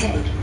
Okay.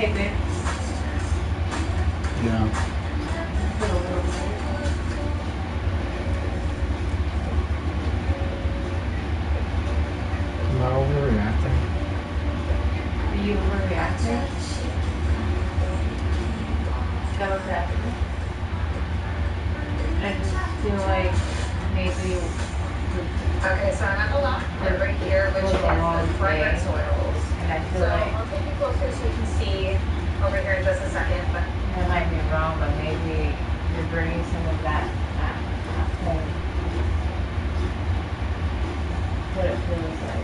Hey, babe. Yeah. Am I overreacting? Are you overreacting? Democratically? I just feel like maybe Okay, so I'm at the last part right here, which is the fragrance oils. and I feel So like I'll take you closer so you can see over here in just a second, but I might be wrong, but maybe you're bringing some of that at home. What it feels like.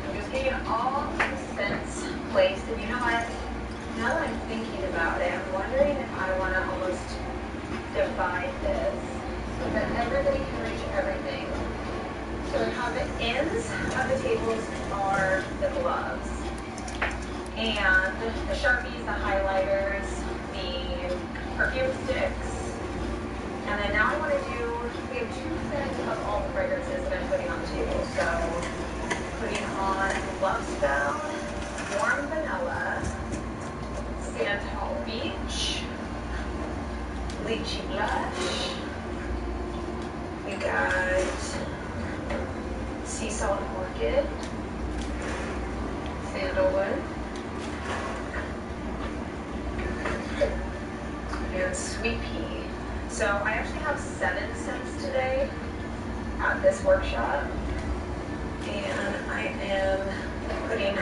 I'm just getting all the scents placed. And you know what? Now that I'm thinking about it, I'm wondering if I want to almost divide this so that everybody can reach everything. So how the ends of the tables are the gloves. And the Sharpies, the highlighters, the perfume sticks. And then now I want to do, we have 2 sets of all the fragrances that I'm putting on the table. So putting on Love Spell, Warm Vanilla, Santal Beach, Lychee Blush. We got Sea Salt Orchid, Sandalwood, and Sweet Pea. So I actually have 7 scents today at this workshop. And I am putting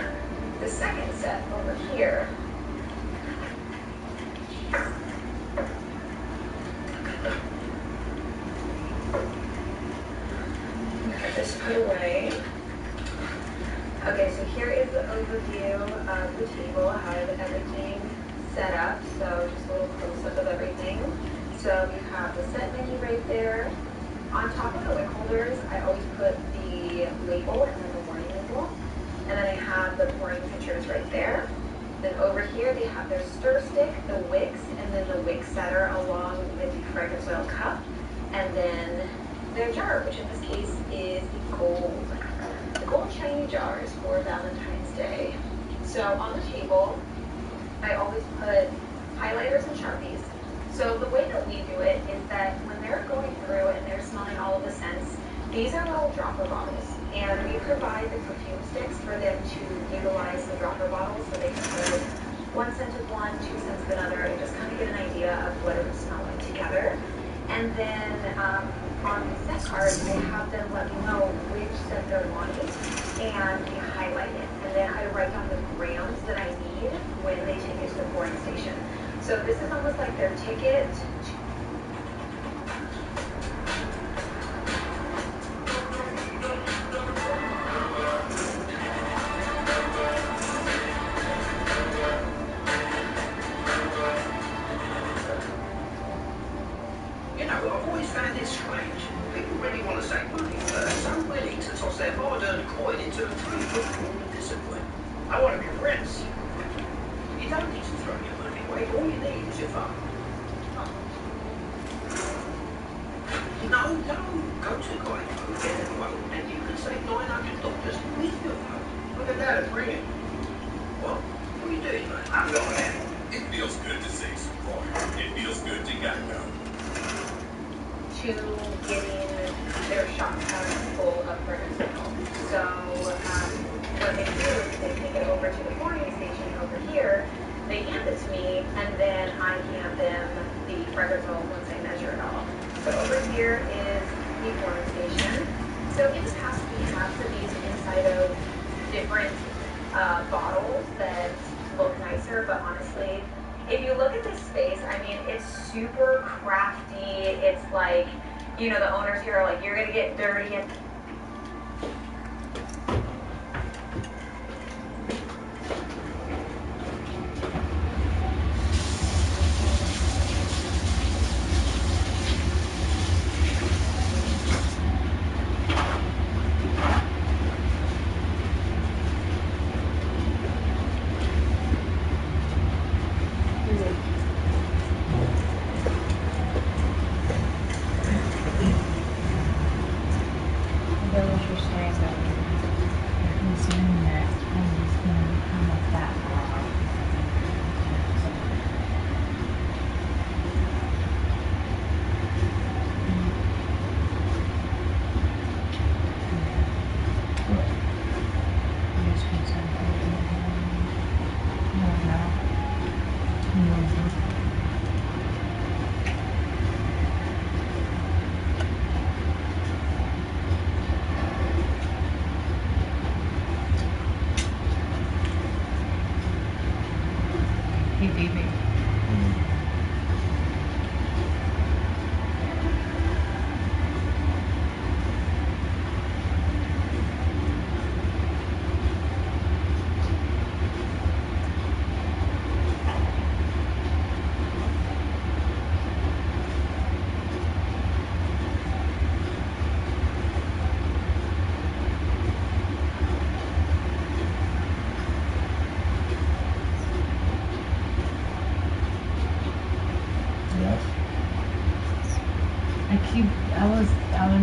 the second set over here. Get this put away. Okay, so here is the overview of the table. I have everything set up, so just a little close-up of everything. So you have the set menu right there. On top of the wick holders, I always put the label and then the warning label. And then I have the pouring pitchers right there. Then over here, they have their stir stick, the wicks, and then the wick setter along with the fragrance oil cup. And then their jar, which in this case is the gold. The gold shiny jars for Valentine's Day. So on the table, I always put highlighters and Sharpies. So the way that we do it is that when they're going through and they're smelling all of the scents, these are little dropper bottles. And we provide the perfume sticks for them to utilize the dropper bottles so they can hold 1 scent of one, 2 scents of another, and just kind of get an idea of what it would smell like together. And then on the scent card, I have them let me know which scent they're wanting, and we highlight it. And then I write down the grams that I need when they take it to the pouring station. So this is almost like their ticket. You know, I've always found it strange. People really want to save money, but are so willing to to be cool and disciplined. I want to be a prince. You don't need to throw your money away. All you need is your phone. No, go to Geico, get a quote, and you can save $900 with your phone. Look at that, it's ringing. What? What are you doing, mate? I'm going in. It feels good to save some coin. It feels good to Geico. To getting their shop house full of furniture. So what they do is they take it over to the pouring station over here, they hand it to me, and then I hand them the fragrance roll once I measure it all. So over here is the pouring station. So in the past we have for these inside of different bottles that look nicer, but honestly, if you look at this space, I mean, it's super crafty. It's like, you know, the owners here are like, you're gonna get dirty and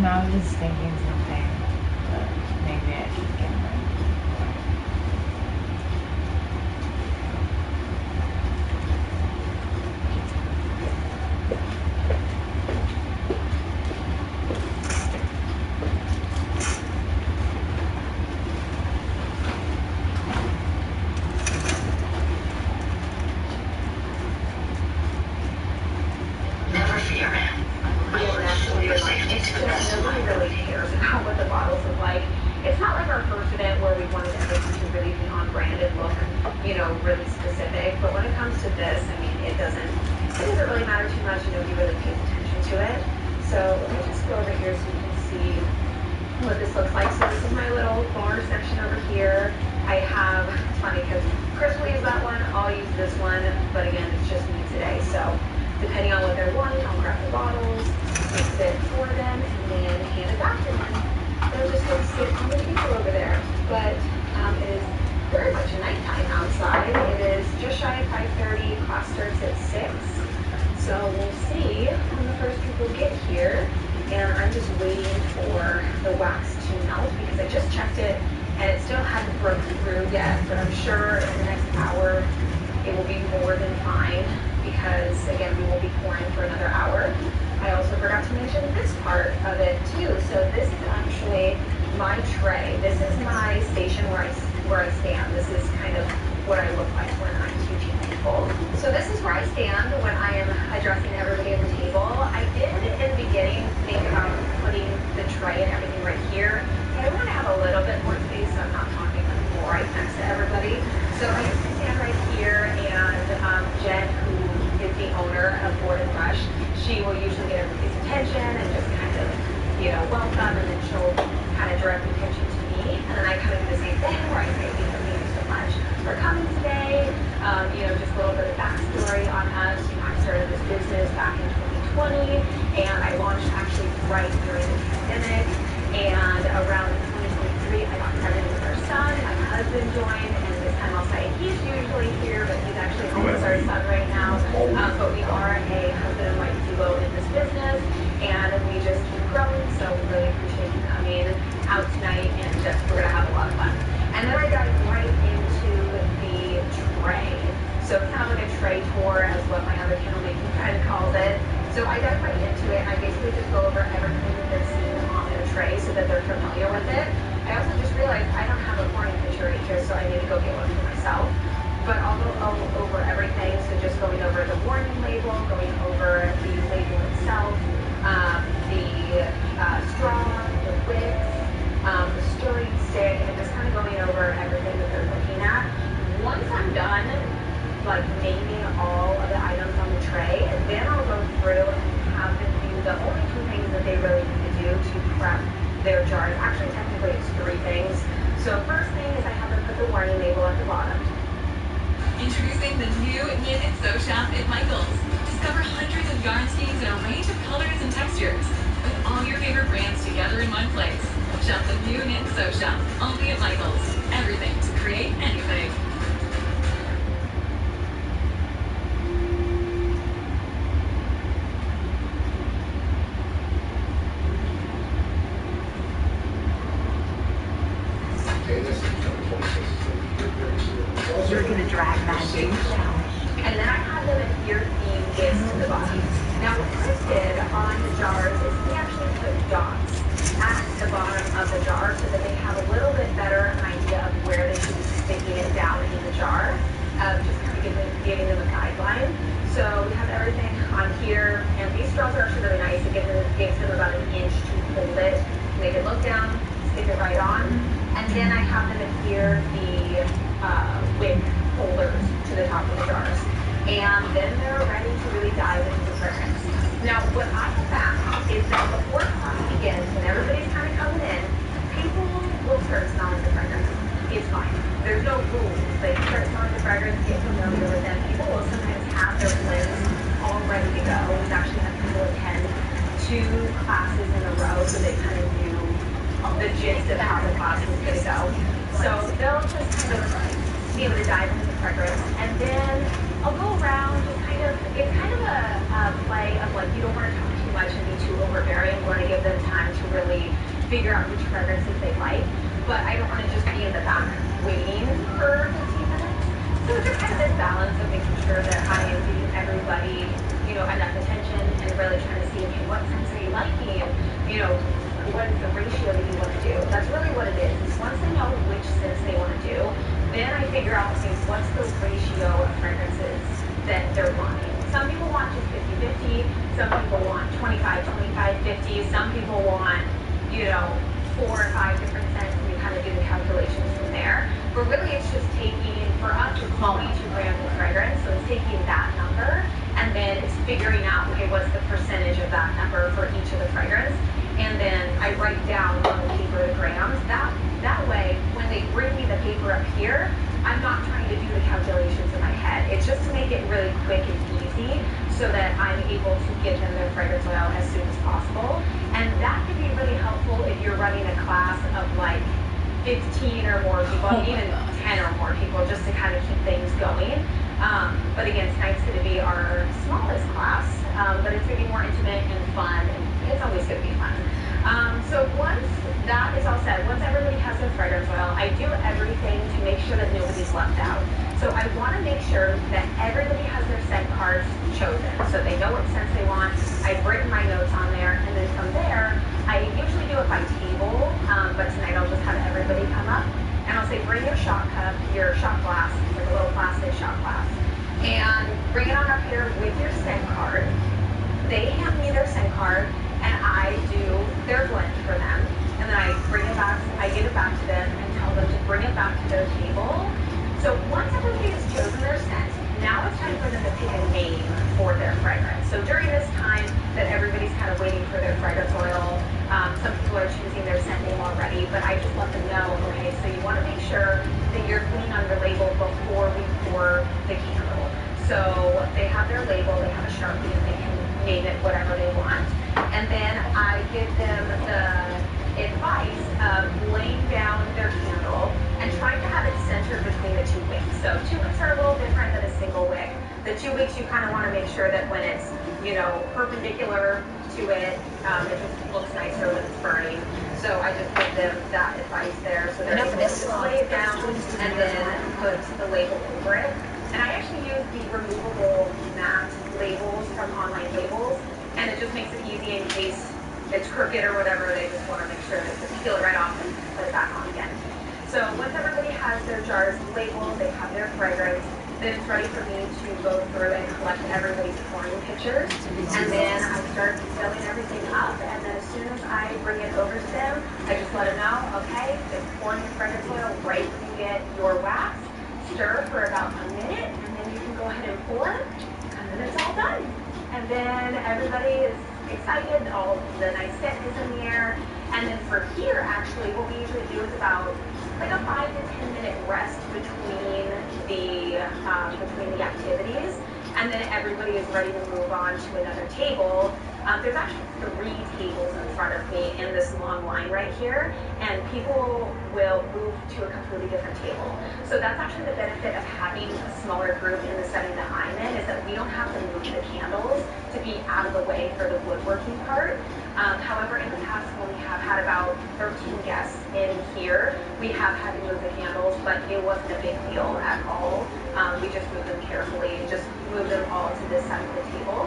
I was just thinking something, but maybe I should get it. Never fear. Nobody really cares about what the bottles look like. It's not like our first event where we wanted everything to really be on brand and look, you know, really specific. But when it comes to this, I mean, it doesn't really matter too much. You know, he really pays attention to it. So let me just go over here so you can see what this looks like. So this is my little bar section over here. I have, it's funny because Chris will use that one, I'll use this one, but again, it's just me today. So depending on what they're wanting, I'll grab the bottles, mix it for them, and then hand it back to them. They'll just go sit on the table over there. But it is very much nighttime outside. It is just shy of 5:30, class starts at 6. So we'll see when the first people get here. And I'm just waiting for the wax to melt because I just checked it and it still hasn't broken through yet, but I'm sure in the next hour it will be more than fine because again, we will be pouring for another hour. I also forgot to mention this part of it too. So this is actually my tray. This is my station where I stand. This is kind of what I look like when I'm teaching people. So this is where I stand when I am addressing everybody at the table. I did in the beginning think about putting the tray and everything right here, but I want to have a little bit more space so I'm not talking right next to everybody. So I used to stand right here, and Jen, who is the owner of Board and Brush, she will usually get everybody's attention and just kind of, you know, welcome, and then she'll kind of direct attention to me, and then I kind of do the same thing where I say, you know, thank you so much for coming today. You know, just a little bit of backstory on us. You know, I started this business back in 2020, and I launched actually right during the pandemic, and around husband joined, and this time I'll say he's usually here, but he's actually home with our son right now. But we are a husband and wife duo in this business, and we just keep growing, so we really appreciate you coming out tonight, and just we're gonna have a lot of fun. And then I dive right into the tray. So it's kind of like a tray tour, as what my other candle making friend calls it. So I dive right into it. I basically just go over everything that they're seeing on their tray so that they're familiar with it. I also just realized I don't have a pouring pitcher right here, so I need to go get one for myself. But I'll go over everything, so just going over the warning label, going over the label itself, the straw, the wicks, the stirring stick, and just kind of going over everything that they're looking at. Once I'm done, like naming all of the items on the tray, then I'll go through and have them do the only two things that they really need to do to prep their jars. Actually, technically it's three things. So first thing is I have them put the warning label at the bottom. Introducing the new Knit and Sew Shop at Michaels. Discover hundreds of yarn schemes and a range of colors and textures, with all your favorite brands together in one place. Shop the new Knit and Sew Shop, only at Michaels. Everything to create anything. You're gonna drag that thing down. And then I have them adhere the wicks to the bottom. Now what Chris did on the jars is he actually put dots at the bottom of the jar so that they have a little bit better idea of where they should be sticking it down in the jar. Just kind of giving them a guideline. So we have everything on here, and these straws are actually really nice. It gives them about an inch to hold it. They can look down, stick it right on, and then I have them adhere the wick holders to the top of the jars. And then they're ready to really dive into the fragrance. Now, what I have found is that before class begins, when everybody's kind of coming in, people will start smelling the fragrance. It's fine. There's no rules. They start smelling the fragrance, get familiar with them. People will sometimes have their blends all ready to go. We've actually had people attend 2 classes in a row, so they kind of knew the gist of how the class was going to go. So they'll just kind of be able to dive into the fragrance, and then I'll go around just kind of, it's kind of a play of like, you don't want to talk too much and be too overbearing. You want to give them time to really figure out which fragrances they like, but I don't want to just be in the back waiting for 15 minutes. So it's just kind of this balance of making sure that I am giving everybody, you know, enough attention and really trying to see, okay, what scents are you liking? You know, what is the ratio that you want to do? That's really what it is. Once they know which scents they want to do, then I figure out, okay, what's the ratio of fragrances that they're wanting. Some people want just 50-50, some people want 25-25-50, some people want, you know, 4 or 5 different scents, and we kind of do the calculations from there. But really it's just taking, for us, it's 22 grams of fragrance, so it's taking that number, and then it's figuring out, okay, what's the percentage of that number for each of the fragrance. And then I write down on the paper the grams. That way, when they bring me the paper up here, I'm not trying to do the calculations in my head. It's just to make it really quick and easy so that I'm able to give them their fragrance oil as soon as possible. And that can be really helpful if you're running a class of like 15 or more people, even 10 or more people, just to kind of keep things going. But again, tonight's going to be our smallest class, but it's going to be more intimate and fun, and it's always going to be fun. So once that is all said, once everybody has their fragrance oil, I do everything to make sure that nobody's left out. So I want to make sure that everybody has their scent cards chosen, so they know what scents they want. I've written my notes on there, and then from there, I usually do it by table, but tonight I'll just have everybody come up, and I'll say, bring your shot cup, your shot glass, like a little plastic shot glass, and bring it on up here with your scent card. They hand me their scent card, and I do their blend for them, and then I bring it back, I give it back to them and tell them to bring it back to their table. So once everybody has chosen their scent, now it's time for them to pick a name for their fragrance. So during this time that everybody's kind of waiting for their fragrance oil, some people are choosing their scent name already, but I just let them know, okay, so you want to make sure that you're clean on your label before we pour the candle. So they have their label, they have a Sharpie, and they can name it whatever they want. And then I give them the advice of laying down their candle and trying to have it So 2 wicks are a little different than a single wick. The 2 wicks, you kind of want to make sure that when it's, you know, perpendicular to it, it just looks nicer when it's burning. So I just give them that advice there. So they're able to just lay it down and then put the label over it. And I actually use the removable matte labels from Online Labels, and it just makes it easy in case it's crooked or whatever. They just want to make sure that they peel it right off and put it back on again. So once everybody has their jars labeled, they have their fragrance, then it's ready for me to go through and collect everybody's pouring pictures. And then I start filling everything up, and then as soon as I bring it over to them, I just let them know, okay, it's pouring your fragrance oil right when you get your wax. Stir for about a minute, and then you can go ahead and pour, and then it's all done. And then everybody is excited, all the nice scent is in the air. And then for here, actually, what we usually do is about like a 5 to 10 minute rest between the activities, and then everybody is ready to move on to another table. There's actually 3 tables in front of me in this long line right here, and people will move to a completely different table. So that's actually the benefit of having a smaller group in the setting that I'm in, is that we don't have to move the candles to be out of the way for the woodworking part. However, in the past, when we have had about 13 guests in here, we have had to move the candles, but it wasn't a big deal at all. We just moved them carefully, just moved them all to this side of the table.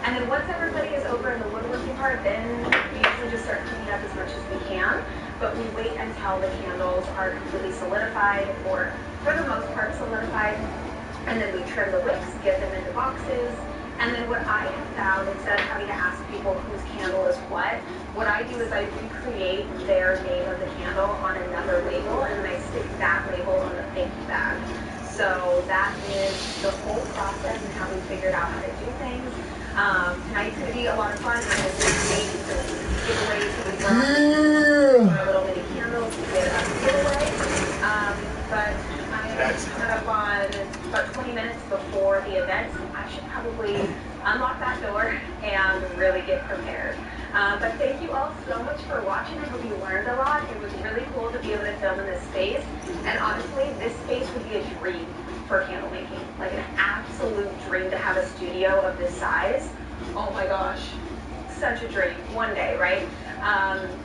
And then once everybody is over in the woodworking part, then we usually just start cleaning up as much as we can. But we wait until the candles are completely solidified, or for the most part solidified. And then we trim the wicks, get them into boxes. And then what I have found, instead of having to ask people whose candle is what I do is I recreate their name of the candle on another label, and then I stick that label on the thank you bag. So that is the whole process and how we figured out how to do things. Tonight's going to be a lot of fun. We're going to create some giveaways for our little mini candles to get a giveaway. But I set up on about 20 minutes before the event. I should probably unlock that door and really get prepared. But thank you all so much for watching. I hope you learned a lot. It was really cool to be able to film in this space. And honestly, this space would be a dream for candle making. Like an absolute dream to have a studio of this size. Oh my gosh, such a dream. One day, right?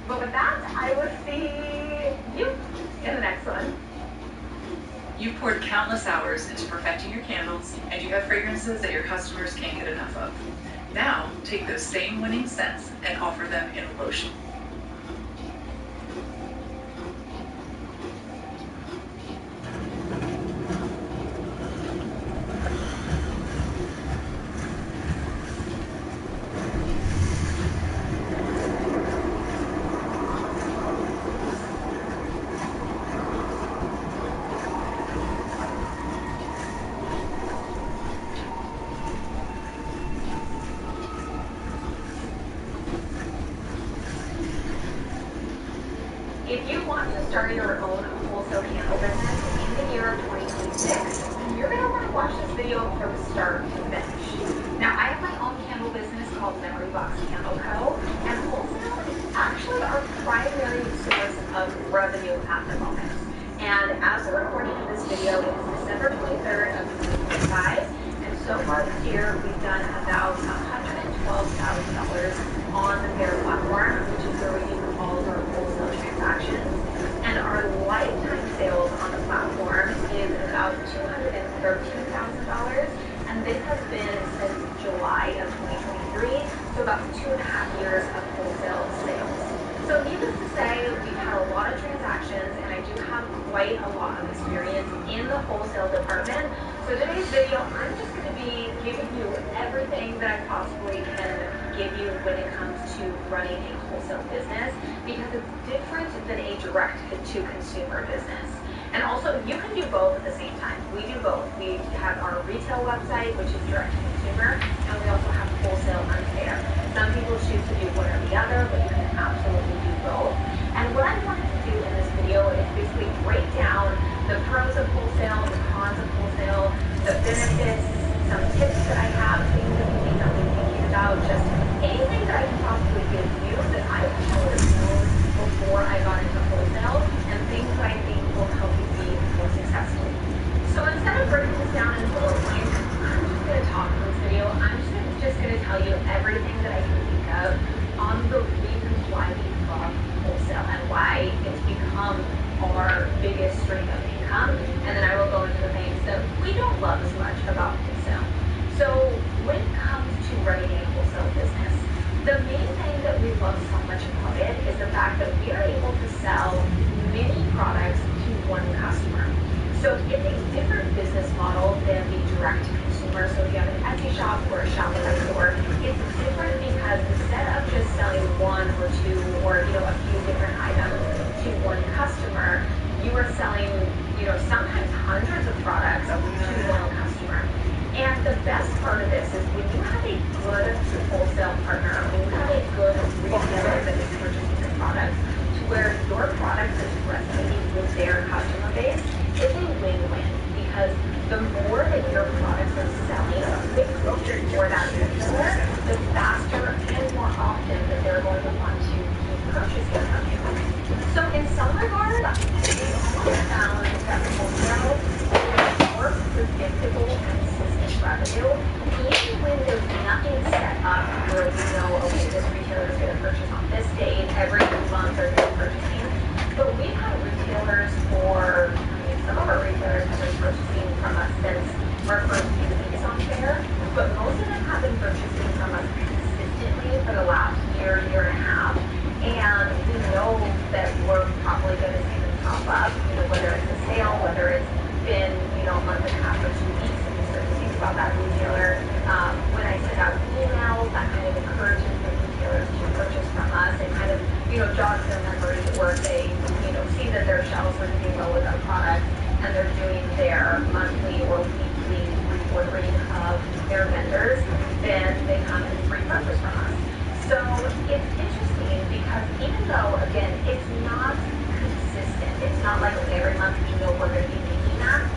But with that, I will see you in the next one. You've poured countless hours into perfecting your candles, and you have fragrances that your customers can't get enough of. Now, take those same winning scents and offer them in lotion. If you want to start your own wholesale candle business in the year of 2026, you're going to want to watch this video from start to finish. Now, I have my own candle business called Memory Box Candle Co., and wholesale is actually our primary source of revenue at the moment. And as we're recording of this video, it is December 23rd of 2025, and so far this year, we've done about $112,000 on the Bear platform, which is where we do all of our wholesale transactions. And our lifetime sales on the platform is about $213,000, and this has been since July of 2023, so about 2.5 years of wholesale sales. So needless to say, we've had a lot of transactions, and I do have quite a lot of experience in the wholesale department. So today's video, I'm just going to be giving you everything that I possibly can give you when it comes to running a wholesale business, because it's different than a direct-to-consumer business. And also, you can do both at the same time. We do both. We have our retail website, which is direct-to-consumer, and we also have wholesale on there. Some people choose to do one or the other, but you can absolutely do both. And what I wanted to do in this video is basically break down the pros of wholesale, the cons of wholesale, the benefits, some tips that I have, things that you may not be thinking about, just anything that I can possibly give you that I wish I would have known before I got into wholesale, and things that I think will help you be more successful. So instead of maybe a stream of income, and then I will go into the things that we don't love as much about wholesale. So when it comes to running a wholesale business, the main thing that we love so much about it is the fact that we are able to sell many products to one customer. So it's a different business model than the direct to consumer. So if you have an Etsy shop or a Shopify store, it's different because instead of just selling one or two or a few different items to one customer, you are selling sometimes hundreds of products to one customer. And the best part of this is when you have a good wholesale partner, when you have a good retailer that is purchasing your products, to where your product is resonating with their customer base, it's a win-win because the more that your products are selling for that retailer, the faster and more often that they're going to want to keep purchasing from you. So in some regard, we almost found that wholesale is more predictable and consistent revenue, even when there's nothing set up where okay, this retailer is going to purchase on this date, every month they're going to be purchasing. But we've had retailers some of our retailers have been purchasing from us since our first few weeks on Fair, but most of them have been purchasing from us consistently for the last year and a half. And we know that we're probably going to see them pop up, whether it's a sale, whether it's been, a month and a half or 2 weeks, and we start to think about that retailer. When I send out emails, that kind of encourages the retailers to purchase from us and kind of, jogs their memory where they, see that their shelves are doing well with our products and they're doing their monthly or weekly reordering of their vendors, then they come and repurchase from us. So it's interesting because even though, again, it's not consistent, it's not like every month we're going to be making that,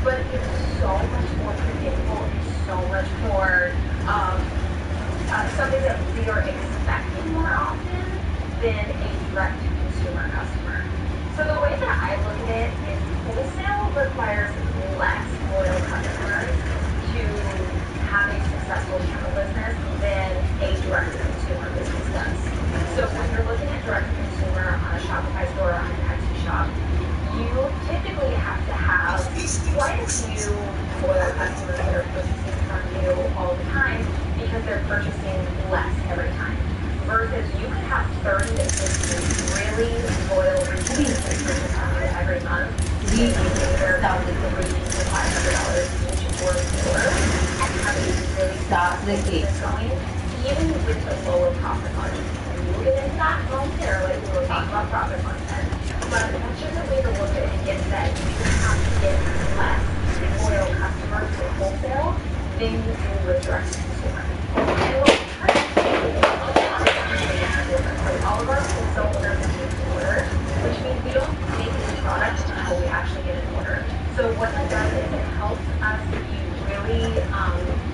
but it's so much more predictable, it's so much more something that we are expecting more often than a direct consumer customer. So the way that I look at it is wholesale requires less loyal customers to have a successful channel business than a direct consumer business does. So when you're looking at direct consumer on a Shopify store or on an Etsy shop, you typically have to have quite a few loyal customers that are purchasing from you all the time because they're purchasing less every time. Versus you could have 30 to 50 really loyal repeat purchases from you every month. Maybe they're $300 to $500 each for a store, and having really Stop the cake. going, even with the lower profit margin. We'll get into that momentarily. We'll talk about profit margin. But that's just a way to look at it and get that you have to get less loyal customers with wholesale than you do with direct consumer. And what we're trying to do all of our wholesale orders are made to order, which means we don't make any product until we actually get an order. So what that does is it helps us be really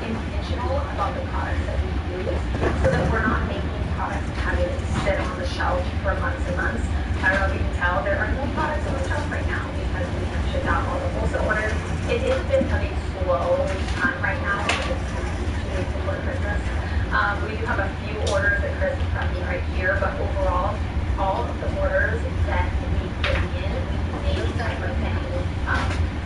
intentional about the products that we use so that we're not making products and having it sit on the shelf for months and months. I don't know if you can tell, there are no products on the shelf right now because we have shipped out all the wholesale orders. It has been a slow time right now because it's 2 weeks before Christmas. We do have a few orders that Chris is prepping right here, but overall, all of the orders that we get in, we make everything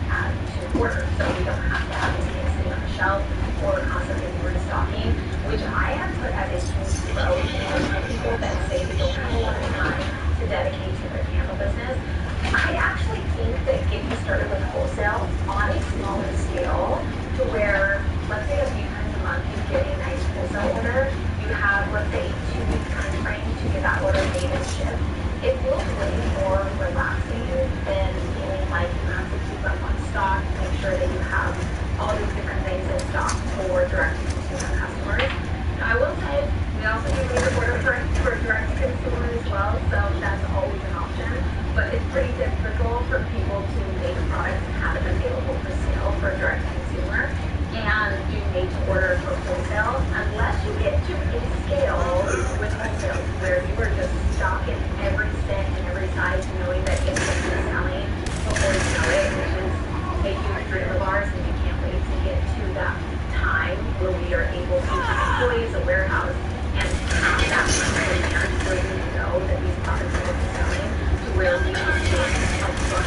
add to order. So we don't have to have anything sitting on the shelf or constantly restocking, which I have put as a huge pro for people that say they don't have a lot of time to dedicate to their candle business. I actually think that getting started with wholesale on a smaller scale to where, let's say a few times a month you get a nice wholesale order, you have, let's say, 2-week time frame to get that order made and shipped. It feels way more relaxing than feeling like you have to keep up on stock, make sure that you have all these different things in stock for direct-to-consumer customers. Now, I will say, we also do need to order for direct-to-consumer as well, so that's always an option. But it's pretty difficult for people to make products and have it available for sale for direct-to-consumer and do made-to-order for wholesale unless you get to a scale with wholesale where you are just stocking every cent and every size, knowing that it's going to be selling before you know it, which is a huge dream of ours, and we can't wait to get to that time where we are able to have employees, a warehouse, and have that demand where we know that these products are going to be selling to where we can get upfront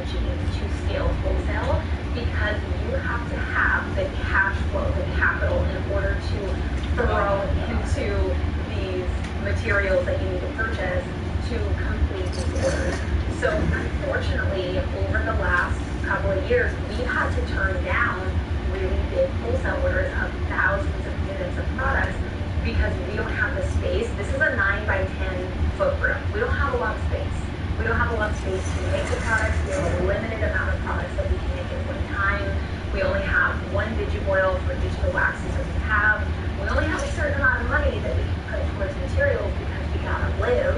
challenging to scale wholesale because you have to have the cash flow, the capital in order to throw into these materials that you need to purchase to complete these orders. So unfortunately, over the last couple of years, we've had to turn down really big wholesale orders of thousands of units of products because we don't have the space. This is a 9 by 10 foot room. We don't have a lot of space. We don't have a lot of space to make the products. We have a limited amount of products that we can make at one time. We only have one Digivoil for each of the waxes that we have. We only have a certain amount of money that we can put towards materials because we gotta live.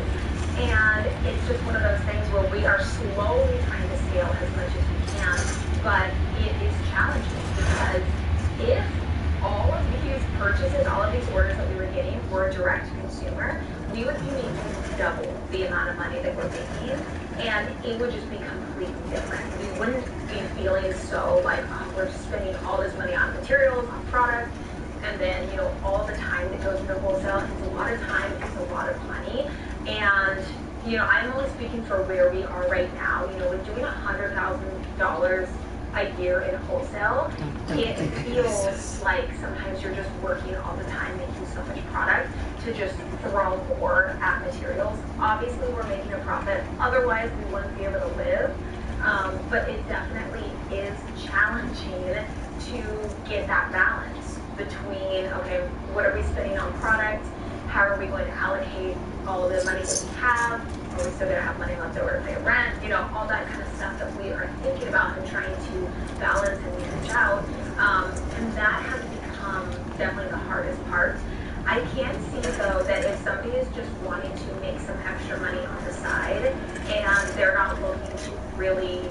And it's just one of those things where we are slowly trying to scale as much as we can, but it is challenging because if all of these purchases, all of these orders that we were getting were direct to consumer, we would be making double the amount of money that we're making, and it would just be completely different. We wouldn't be feeling so like, oh, we're spending all this money on materials, on products, and then, you know, all the time that goes into wholesale. It's a lot of time, it's a lot of money, and, you know, I'm only speaking for where we are right now. You know, with doing $100,000 a year in wholesale, it feels like sometimes you're just working all the time making so much product to just throw more at materials. Obviously, we're making a profit. Otherwise, we wouldn't be able to live. But it definitely is challenging to get that balance between, okay, what are we spending on products? How are we going to allocate all the money that we have? Are we still going to have money left over to pay rent? You know, all that kind of stuff that we are thinking about and trying to balance and manage out. And that has become definitely the hardest part. I can see, though, that if somebody is just wanting to make some extra money on the side and they're not looking to really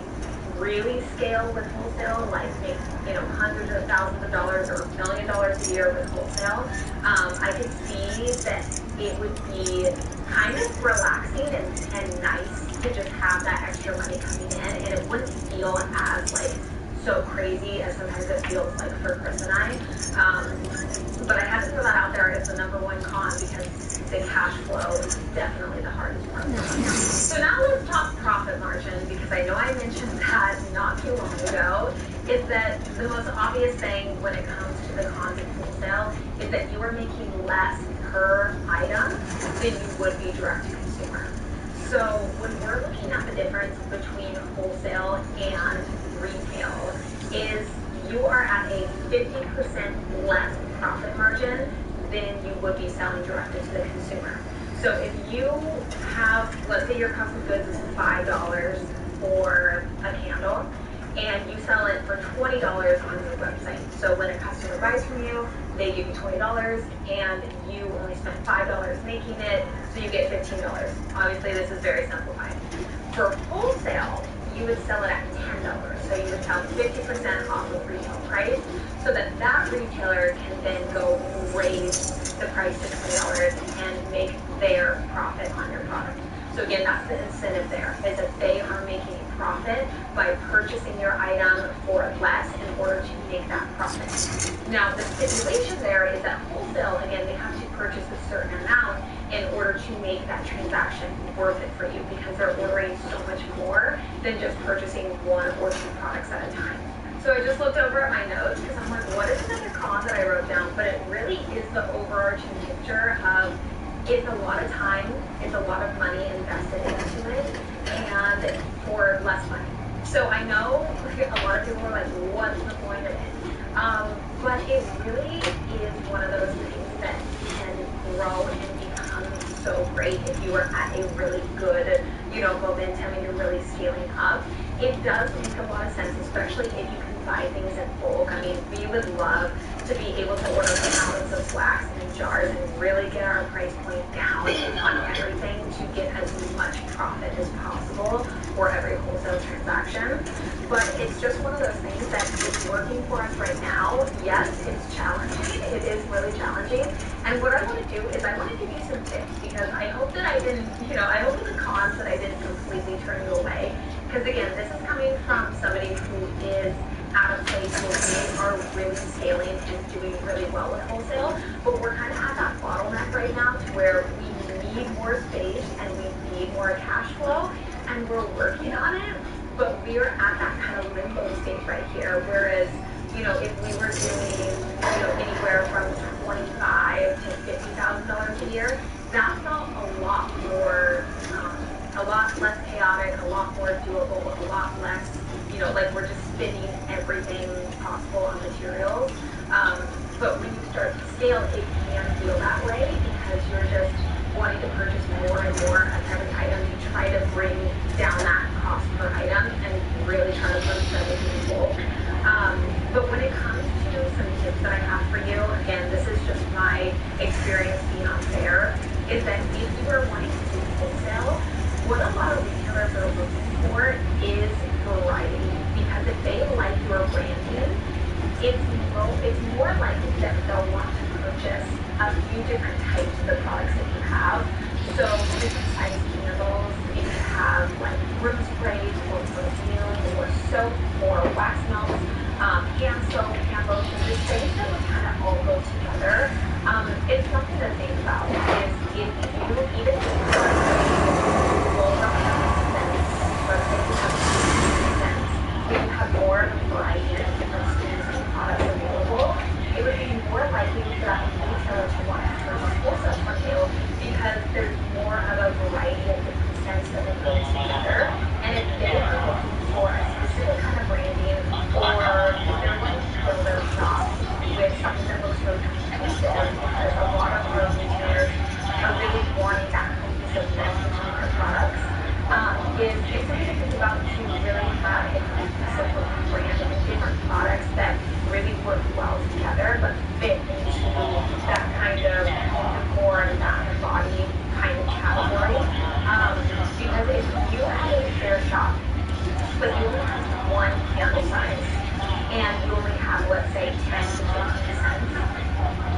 scale with wholesale, like make, you know, hundreds of thousands of dollars or $1 million a year with wholesale, I could see that it would be kind of relaxing and nice to just have that extra money coming in, and it wouldn't feel as like so crazy as sometimes it feels like for Chris and I. But I had to throw that out there as the #1 con because the cash flow is definitely the hardest part. So now let's talk profit margin, because I know I mentioned that not too long ago, is that the most obvious thing when it comes to the cons of wholesale is that you are making less per item than you would be direct to consumer. So when we're looking at the difference between wholesale and retail, is you are at a 50% less profit margin than you would be selling directly to the consumer. So if you have, let's say your cost of goods is $5 for a candle, and you sell it for $20 on your website. So when a customer buys from you, they give you $20, and you only spent $5 making it, so you get $15. Obviously, this is very simplified. For wholesale, you would sell it at $10. So you would sell 50% off of retail price, so that that retailer can then go raise the price to $20 and make their profit on your product. So again, that's the incentive there, is that they are making a profit by purchasing your item for less in order to make that profit. Now, the stipulation there is that wholesale, again, they have to purchase a certain amount in order to make that transaction worth it for you, because they're ordering so much more than just purchasing 1 or 2 products at a time. So I just looked over at my notes because I'm like, what is another con that I wrote down? But it really is the overarching picture of it's a lot of time, it's a lot of money invested into it, and for less money. So I know a lot of people are like, what's the point of it? But it really is one of those things that can grow and become so great if you are at a really good, you know, momentum and you're really scaling up. It does make a lot of sense, especially if you can buy things in bulk. I mean, we would love to be able to order thousands of wax in jars and really get our price point down on everything to get as much profit as possible for every wholesale transaction. But it's just one of those things that is working for us right now. Yes, it's challenging. It is really challenging. And what I want to do is I want to give you some tips, because I hope that I didn't, you know, I hope in the cons that I didn't completely turn you away. Because again, this is coming from somebody who is at a place where we are really scaling and doing really well with wholesale, but we're kind of at that bottleneck right now to where we need more space and we need more cash flow, and we're working on it. but we're at that kind of limbo stage right here. Whereas, if we were doing, anywhere from $25,000 to $50,000 a year, that felt a lot more, a lot less chaotic, a lot more doable, a lot less, like we're just spending everything possible on materials. But when you start to scale, it can feel that way because you're just wanting to purchase more and more of every item. You try to bring down that cost per item and really try to purchase everything in bulk. But when it comes to some tips that I have for you, again, this is just my experience being on there, is that if you are wanting to do wholesale, what a lot of retailers are looking for is variety. Because if they like your branding, it's more likely that they'll want to purchase a few different types of the products that you have. So different size candles, if you have like room sprays or perfume or soap or wax melts, hand soap, hand lotion, just things that would kind of all go together. It's something to think about is if you even start roll up cents, let's say you have 50 cents, if you have more of a variety of different SKUs and products available, it would be more likely for that retailer to want to purchase wholesale from you because there's more of a variety of different scents that will go together. And if they are looking for a specific kind of branding, or if they're wanting to fill their shop with something that looks really cohesive, because a lot of our retailers are really wanting that cohesiveness between their products, is something to think about to really have a cohesive brand of different products that really work well together, but fit into that kind of decor and that body kind of category. Because if you have a fair shop, but you only have one candle size, and you only have, let's say, 10 to 15 cents,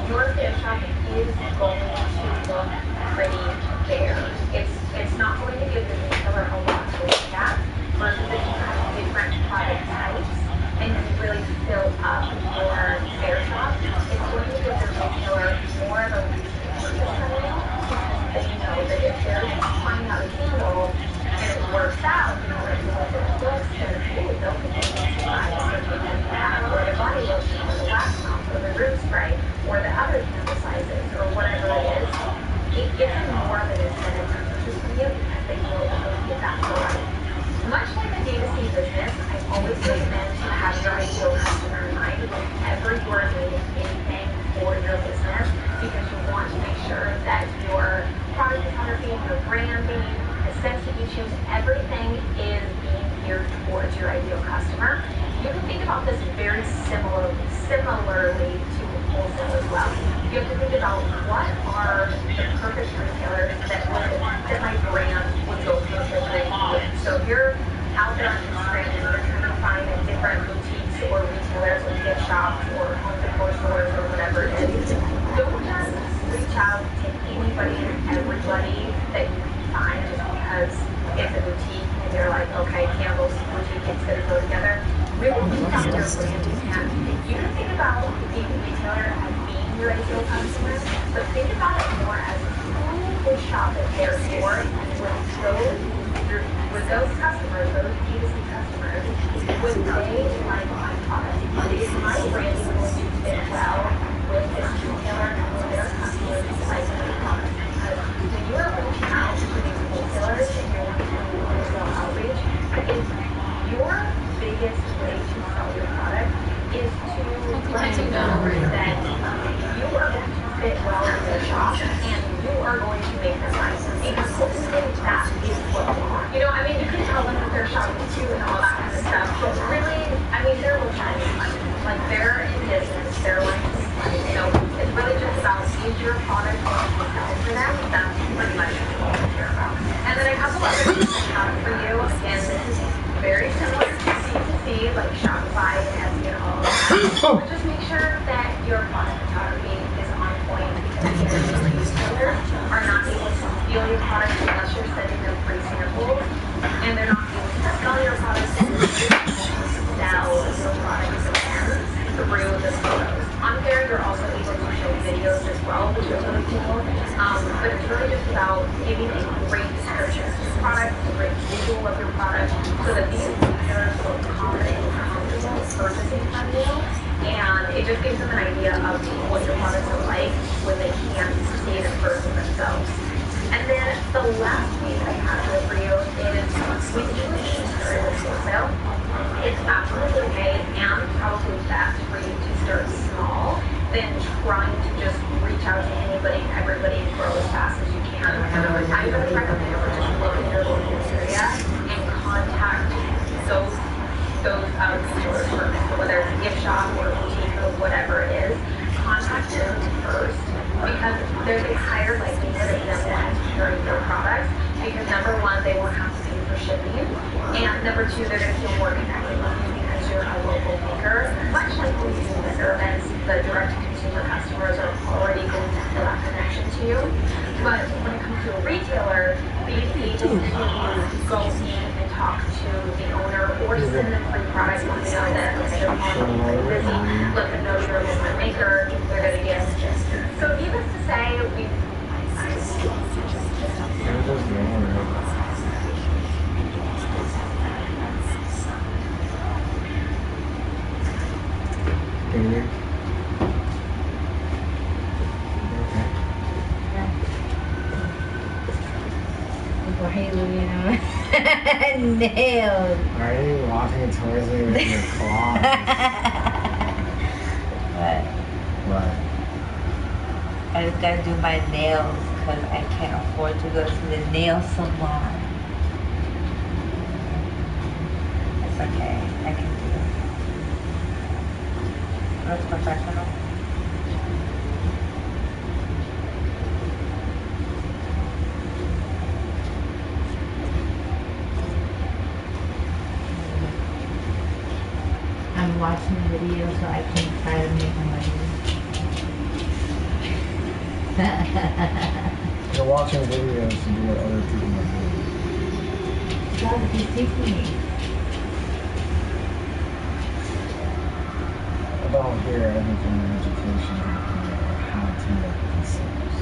your fair shop is going to look pretty bare. It's not going to give the retailer a lot to look at, versus if you have different product types and you really fill up your fair shop, it's going to give the retailer more of a reason to purchase from you because they know that if they're just trying out a candle and it works out, and the way that it looks, then they'll continue to buy it. So they can add or the body lotion or the wax melt or the room spray or the other candle sizes or whatever it is. It gives them more of an incentive to purchase from you because they know that they'll get that variety. Much like a D2C business, I always recommend to have your ideal customer in mind whenever you are doing anything for your business because you want to make sure that your product photography, your branding, the scents that you choose, everything is being geared towards your ideal customer. You can think about this very similarly to wholesale as well. You have to think about what are the perfect retailers that my brand would go perfectly with. So if you're out there on Instagram and you're trying to find different boutiques or retailers or gift shops or home decor stores or whatever it is, don't just reach out to anybody and everybody that you can find just because it's a boutique and you're like, okay, candles, boutique, it's going to go together. Really think about your branding, and you can think about the retailer as being your ideal customer, but think about it more as who would shop at their store, and with those customers, those D2C customers, would they like my product? Is my branding going to fit well with this retailer and with their customers like my product? Because when you are reaching out to these wholesalers and you're doing wholesale outreach, your biggest way to sell your product is to let them know that you are going to fit well in their shop and you are going to make them money. Because ultimately that is what they want. You can tell them that they're shopping too and all that kind of stuff, but really, they're looking at money. Like they're in business, they're wanting to make money. It's really just about is your product going to sell for them? That's pretty much what we care about. And then a couple other things I have for you. Again, this is very similar to C2C, like Shopify and Etsy and all of that. But just make sure that your product photography is on point because the retailers are not able to feel your product unless you're sending them free samples, and they're not able to smell your product and sell your product to them through the photos. On there, you're also able to show videos as well, which is really cool. But it's really just about giving a great description of your product, a great visual of your product, so that these it's absolutely okay and probably best for you to start small than trying to just reach out to anybody and everybody and grow as fast as you can. I would recommend you just look in your local area and contact those stores first. So whether it's a gift shop or a boutique or whatever it is, contact them first because there's a higher likelihood of them wanting to carry your products because number one, they won't have to pay for shipping, and number two, they're going to feel more connected with you because you're a local maker. Much like we do with Urban, the direct-to-consumer customers are already going to feel that connection to you. But when it comes to a retailer, being able to go in and talk to the owner or send them free products when they know that they're probably busy, let them know you're a local maker, they're going to get. So needless to say, we. Nails. Why are you walking towards me with your claws? What? I just gotta do my nails because I can't afford to go to the nail salon. It's okay. I can do it. Looks professional. I'm watching videos so I can try to make money. You're watching videos to do what other people are doing. God, he's teaching me. I don't hear anything in education or how to make themselves.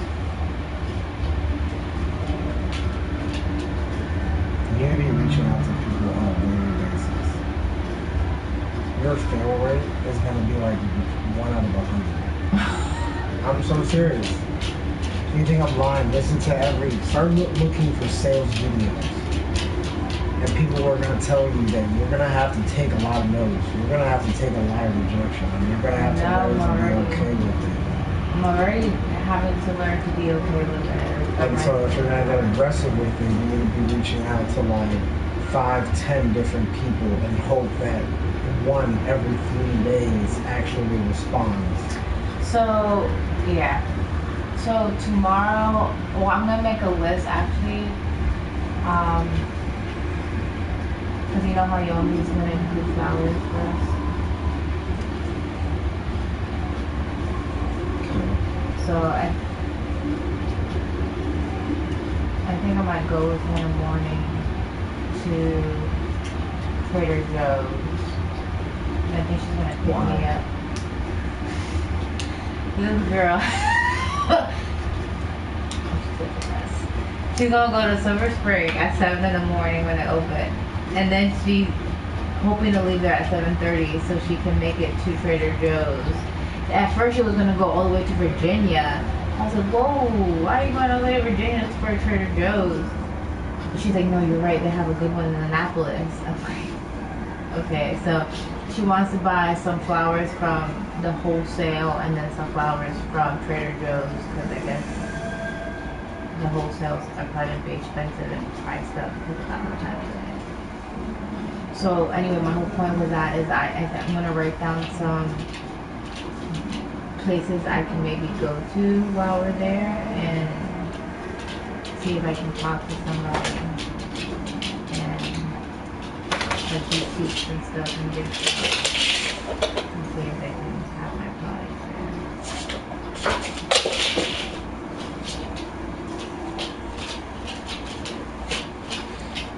You need to be reaching out to people on a daily basis. Your fail rate is going to be like 1 out of 100. I'm so serious. You think I'm lying? Listen to start looking for sales videos. And people are going to tell you that you're going to have to take a lot of no's. You're going to have to take a lot of rejection. And you're going to have to learn to be okay with it. I'm already having to learn to be okay with it. And so if you're going to get aggressive with it, you need to be reaching out to like 5, 10 different people and hope that one every 3 days actually responds. So, yeah. So tomorrow, well, I'm gonna make a list actually. Cause you know how Yomi's gonna include flowers for us. So I think I might go with her in the morning to Trader Joe's. I think she's gonna pick me up. This girl. She's gonna go to Silver Spring at 7 in the morning when it opens. And then she's hoping to leave there at 7:30 so she can make it to Trader Joe's. At first she was gonna go all the way to Virginia. I was like, whoa, why are you going all the way to Virginia for Trader Joe's? She's like, no, you're right, they have a good one in Annapolis. I'm like, okay, so she wants to buy some flowers from the wholesale and then some flowers from Trader Joe's because I guess the wholesales are probably be expensive and priced up because of that much time of day. So anyway, my whole point with that is I'm gonna write down some places I can maybe go to while we're there and see if I can talk to somebody and the boutiques and stuff and get stuff and see if they can have my products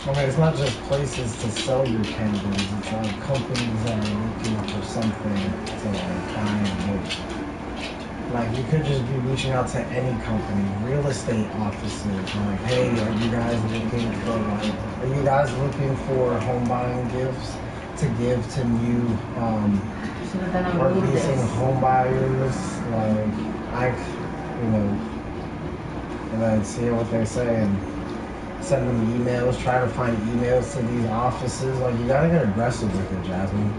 I mean, it's not just places to sell your cannabis, it's companies that are looking for something to like buy and make. Like, you could just be reaching out to any company, real estate offices, like, hey, are you guys looking for home buying gifts to give to new or leasing home buyers? Like, and then see what they're saying. send them emails, try to find emails to these offices. Like, you gotta get aggressive with it, Jasmine.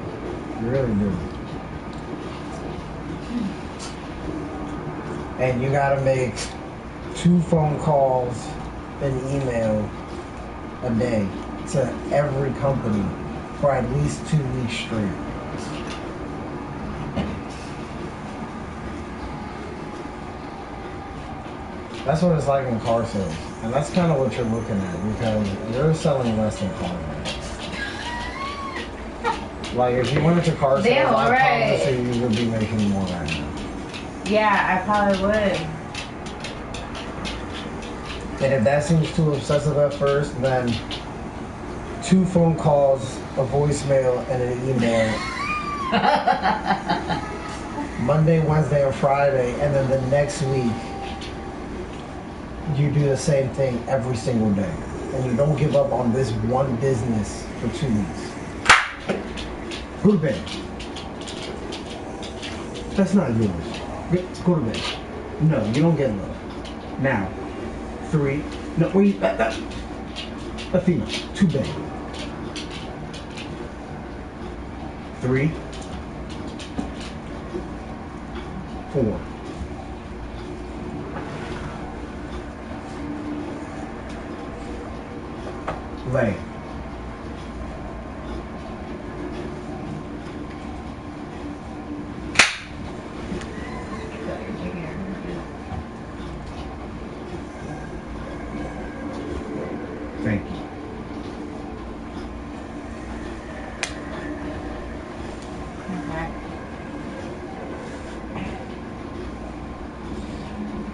You really do. And you gotta make 2 phone calls and email a day to every company for at least 2 weeks straight. That's what it's like in car sales. And that's kind of what you're looking at, because you're selling less than car sales. Like, if you went into car sales, Damn, I right. promise you would be making more right now. Yeah, I probably would. And if that seems too obsessive at first, then 2 phone calls, a voicemail, and an email. Monday, Wednesday, and Friday, and then the next week, you do the same thing every single day. And you don't give up on this one business for 2 weeks. Go to bed. That's not yours. Go to bed. No, you don't get love. Now. 3. No, wait. Athena, to bed. 3. 4. Lay. Thank you. Okay.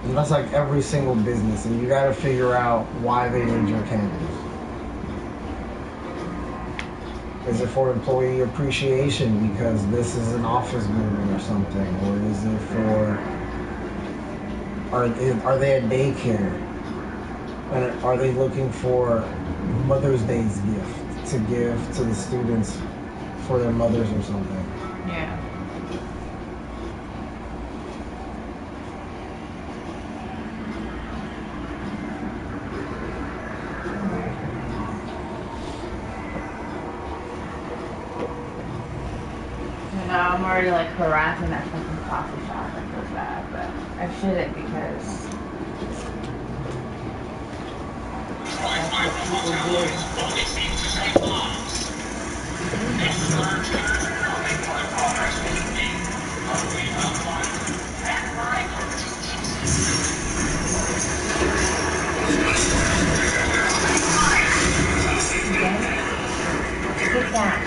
And that's like every single business, and you gotta figure out why they need your candles. Is it for employee appreciation because this is an office building or something? Or is it for, are they a daycare? And are they looking for Mother's Day's gift to give to the students for their mothers or something? Yeah. I'm already like harassing that fucking coffee shop. I feel bad, but I shouldn't because that's what people do. Okay? Get that.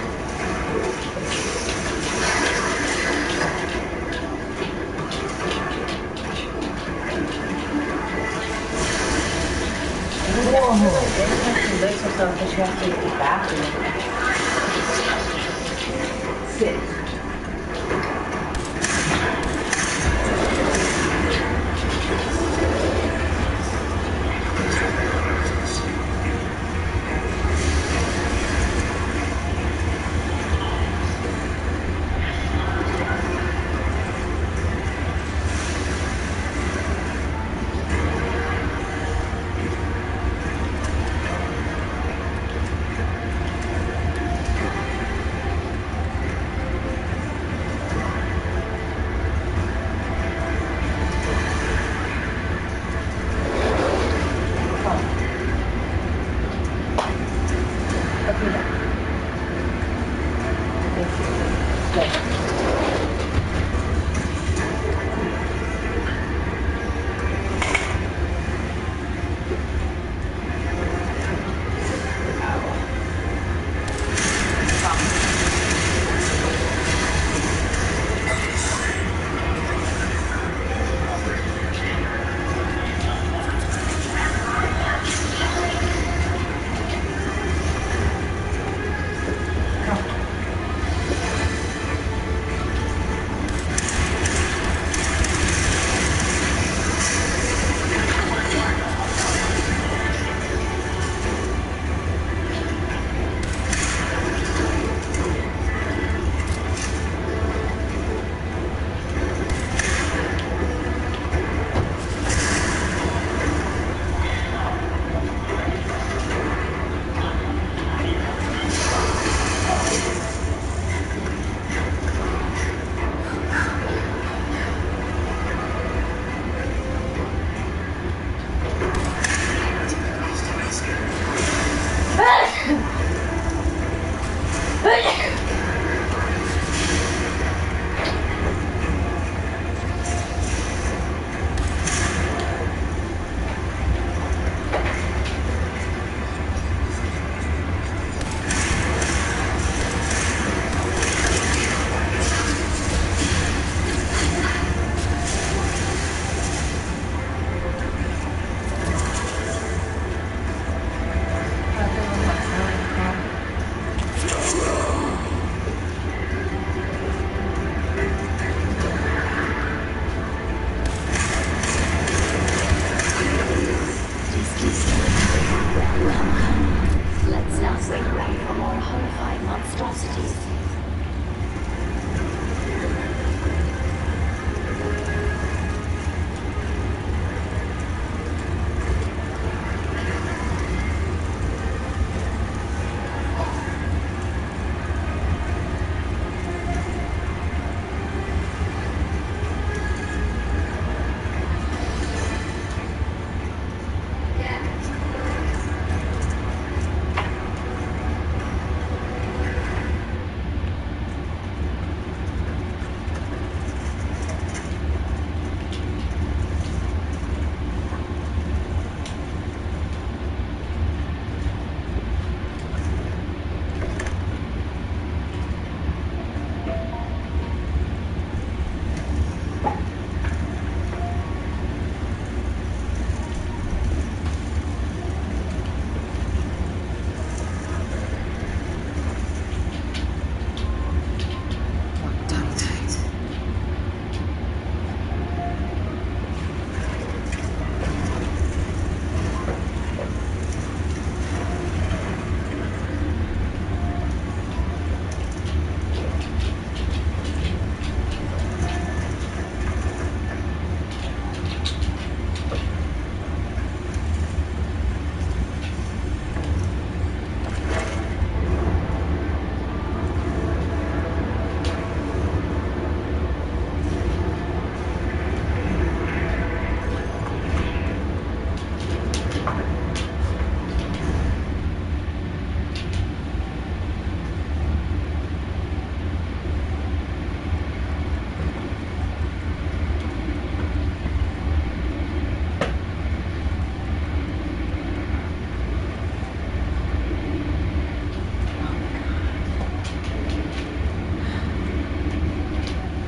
Every time she licks herself, she has to go to the bathroom. Sit.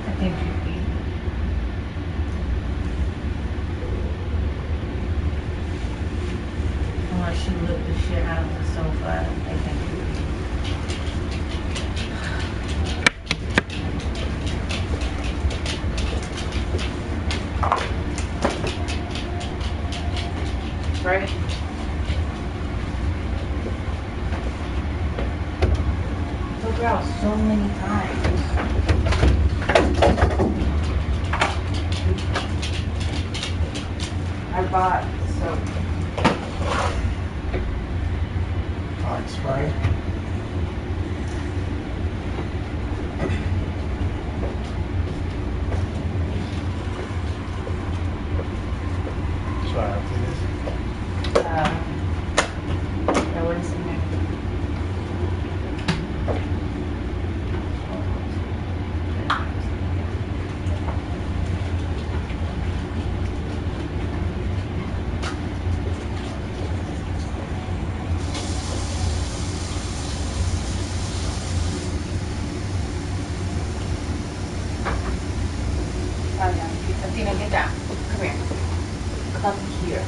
I think she peed. Unless she licked the shit out of the sofa, I think she peed. Right? Took her out so many times. I bought soap. Hot spray. Should I have to this? Yeah, what is in there? Oh, yeah. Athena, get down. Come here. Come here.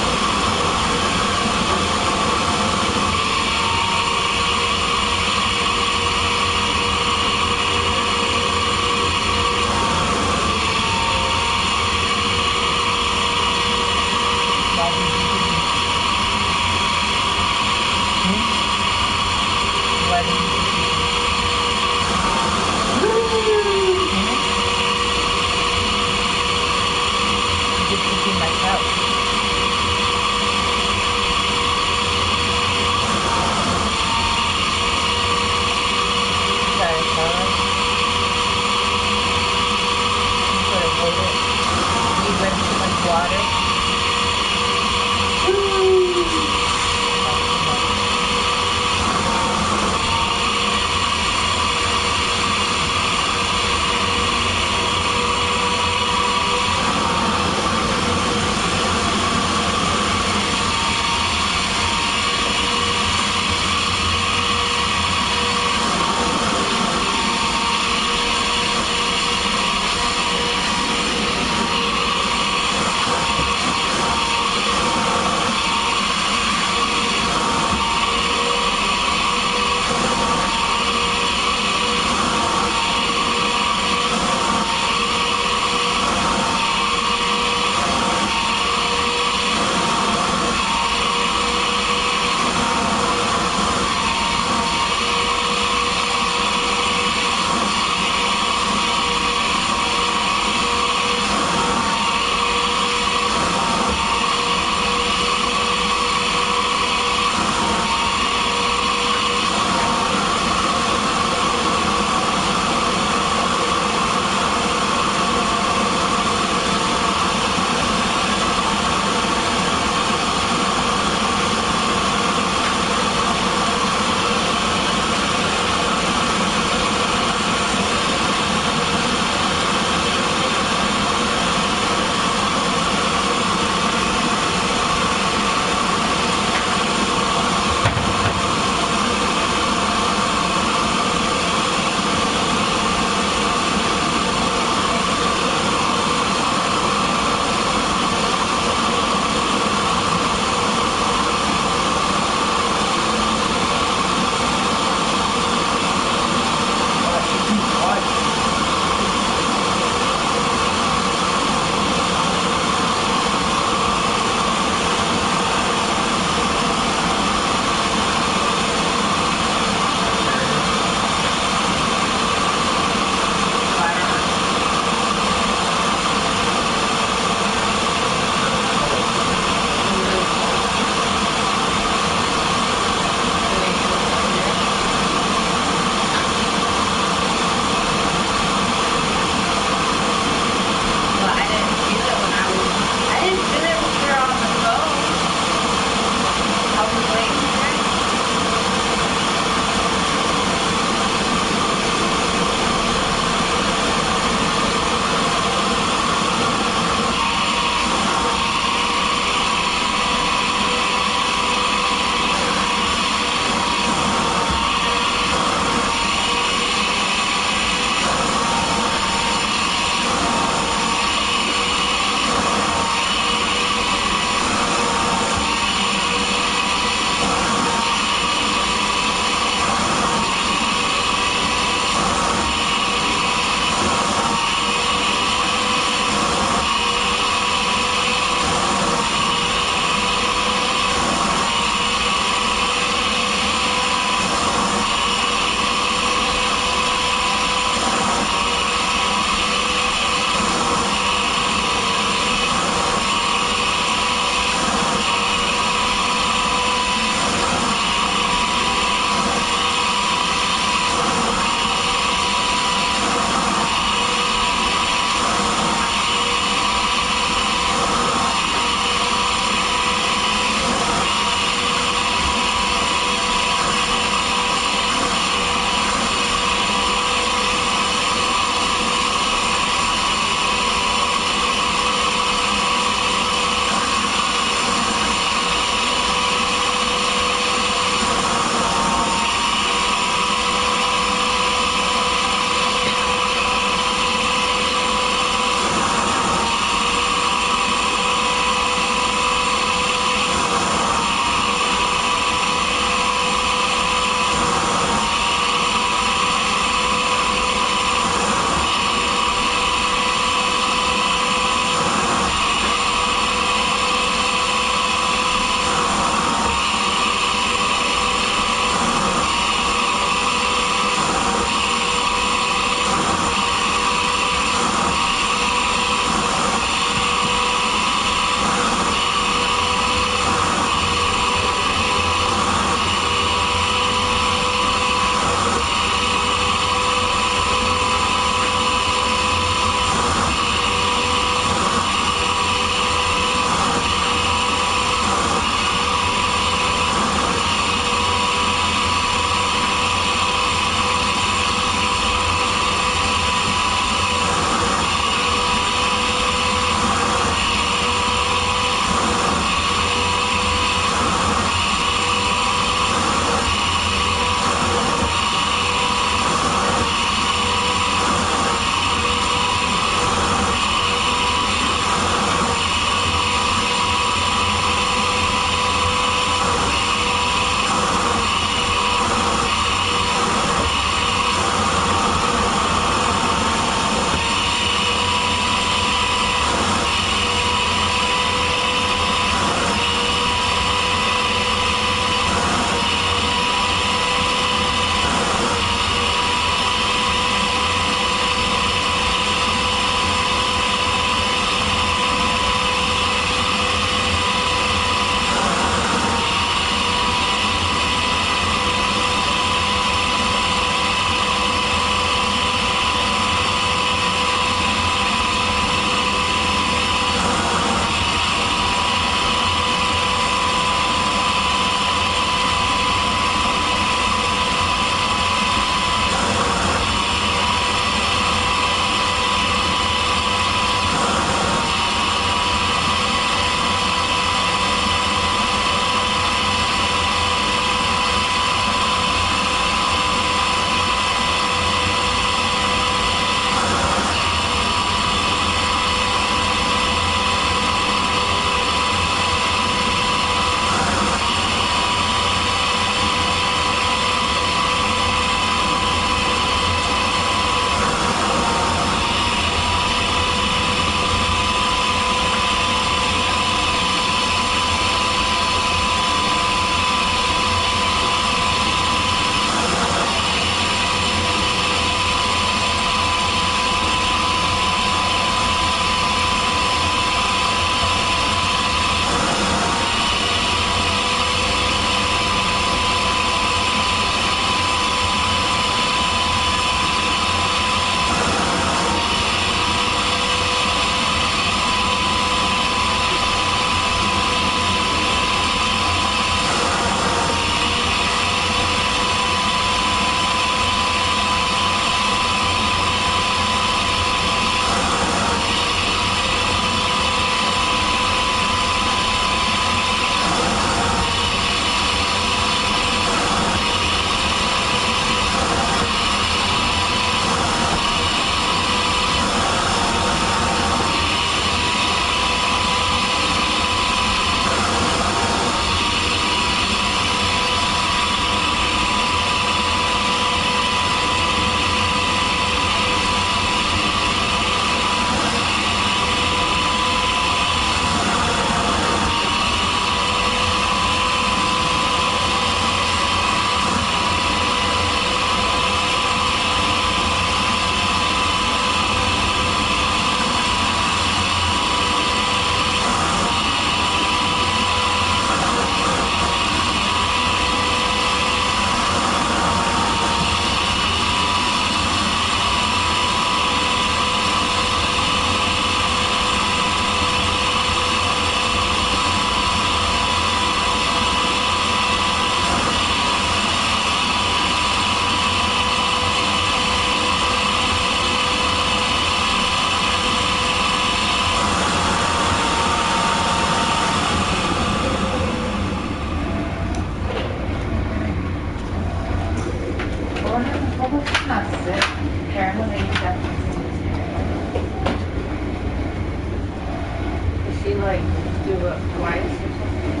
threw up twice or something.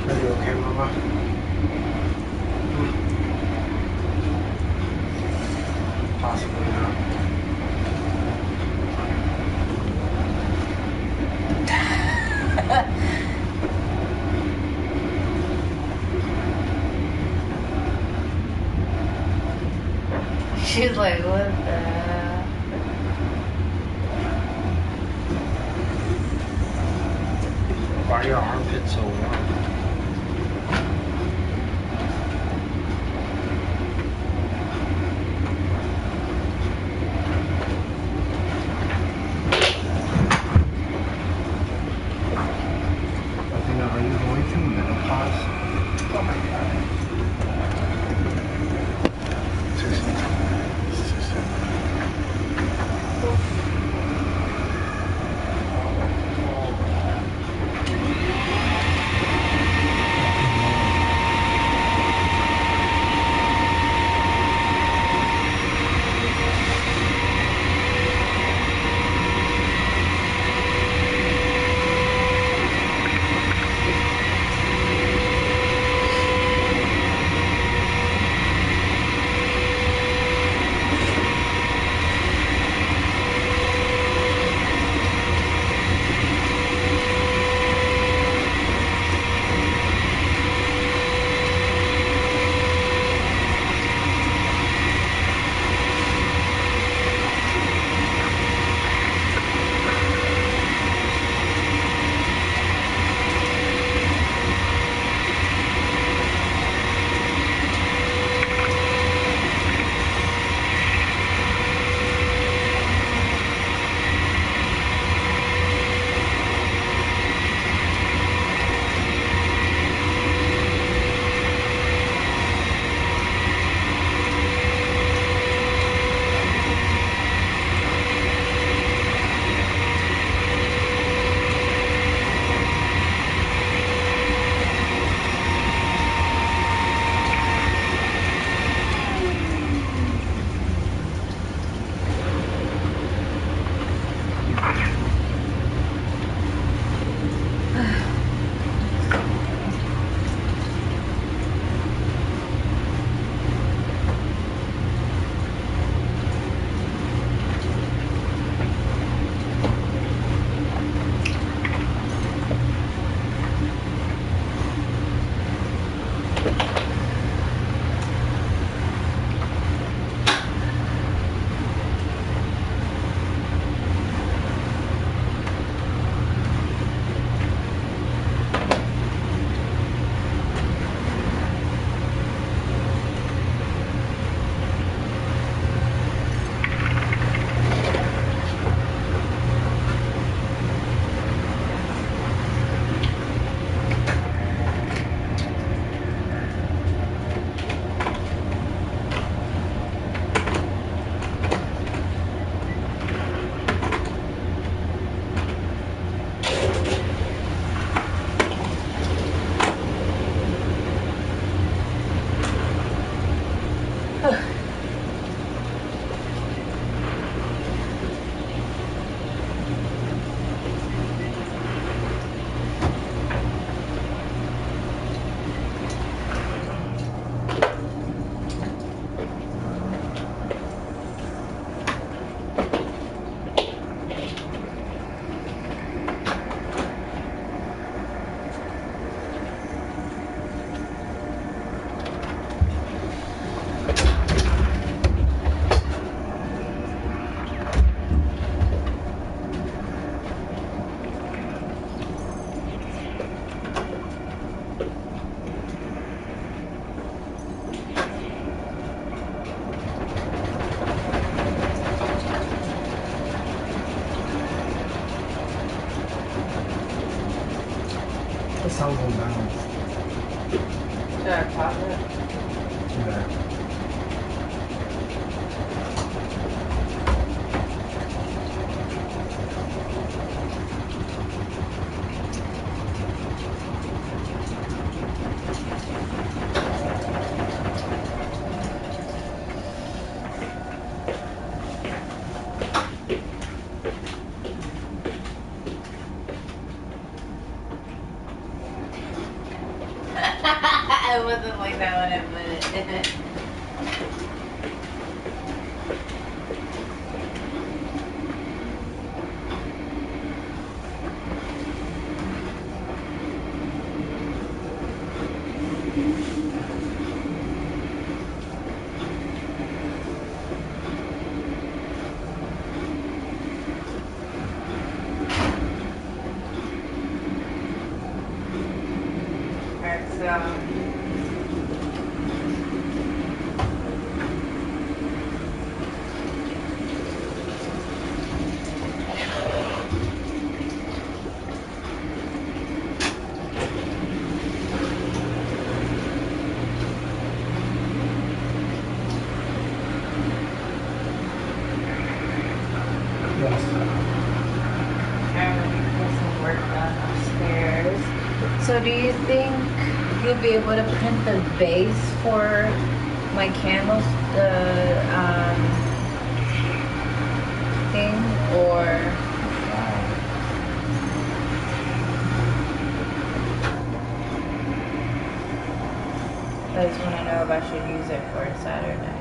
Are you okay, Mama? Possibly not. She's like, what the hell? Why are your armpits so warm? Athena, are you going through menopause? Oh my god. Seriously. The sound goes down. Should I pause it? Yeah. like that when I put it. Alright, so Yes. I'm gonna get some work done upstairs. So do you think you'll be able to print the base for my candles, the thing, or I just want to know if I should use it for Saturday.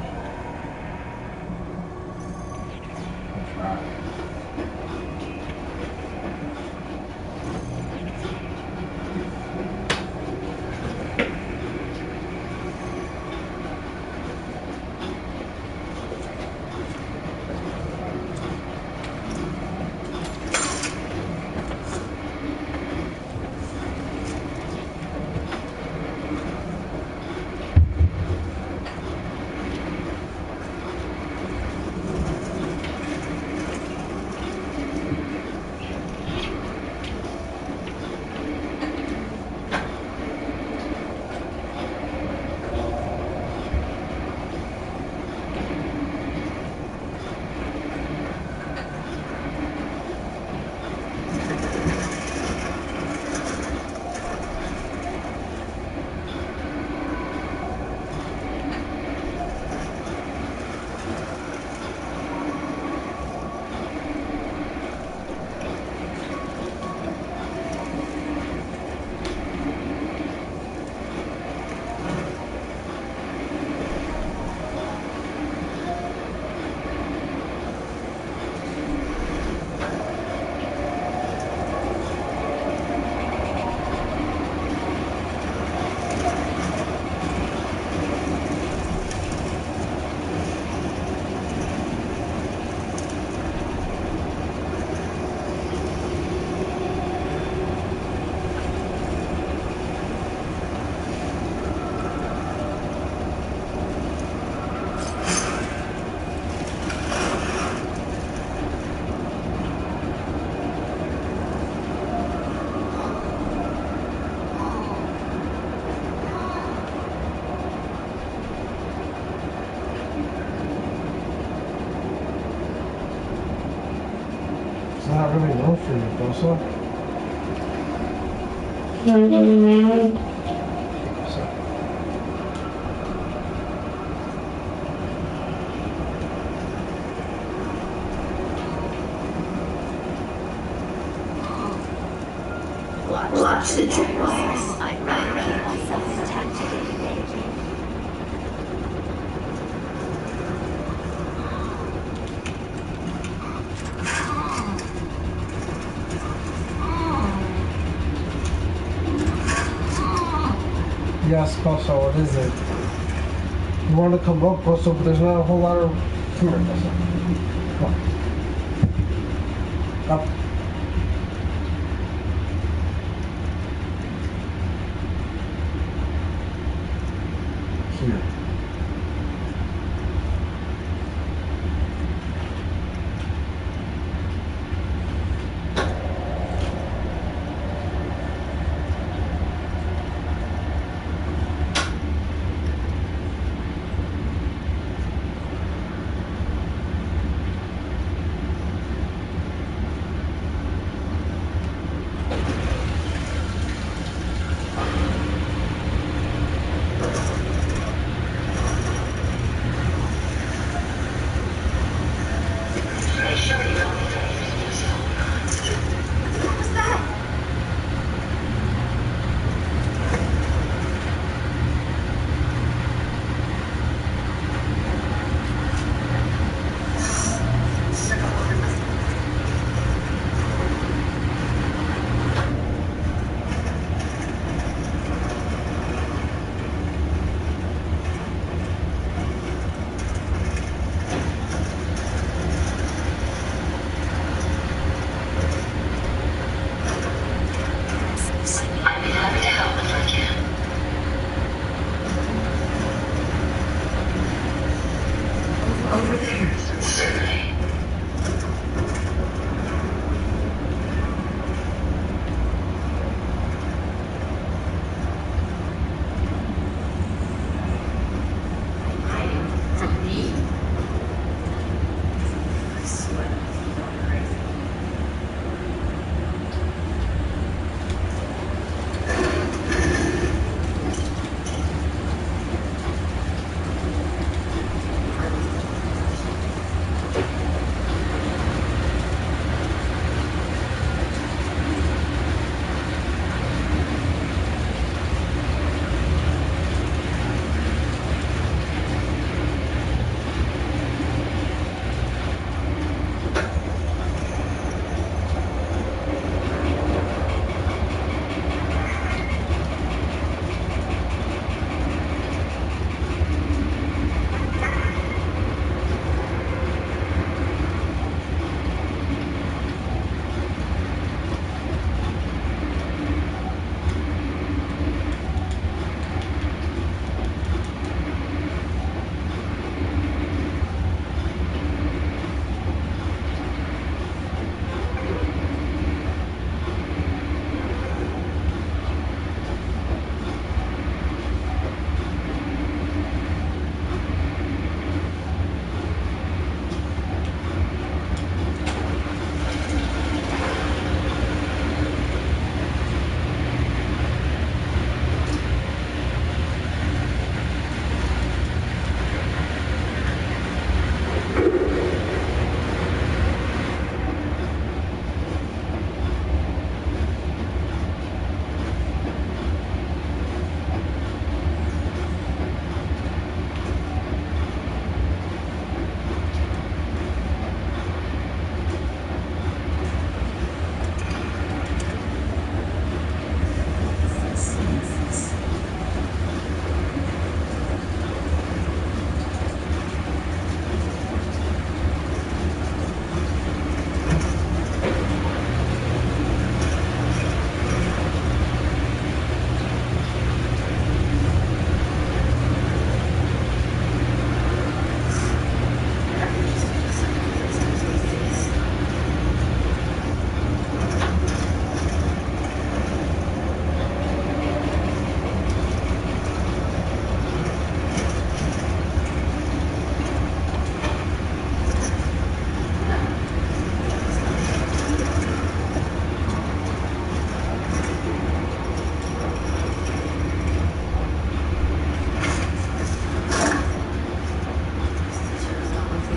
It's not really known for it, though, so. Watch the tracks. I repeat, self-tactic engaging. Yes, Koso, what is it? You want to come up, Koso, but there's not a whole lot of. Come here, Koso. Come on. Up. Here.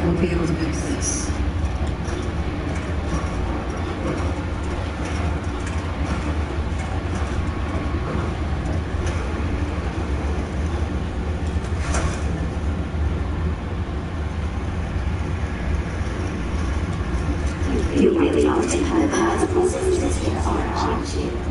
will be able to do this. You really want to have multiple systems here, aren't you?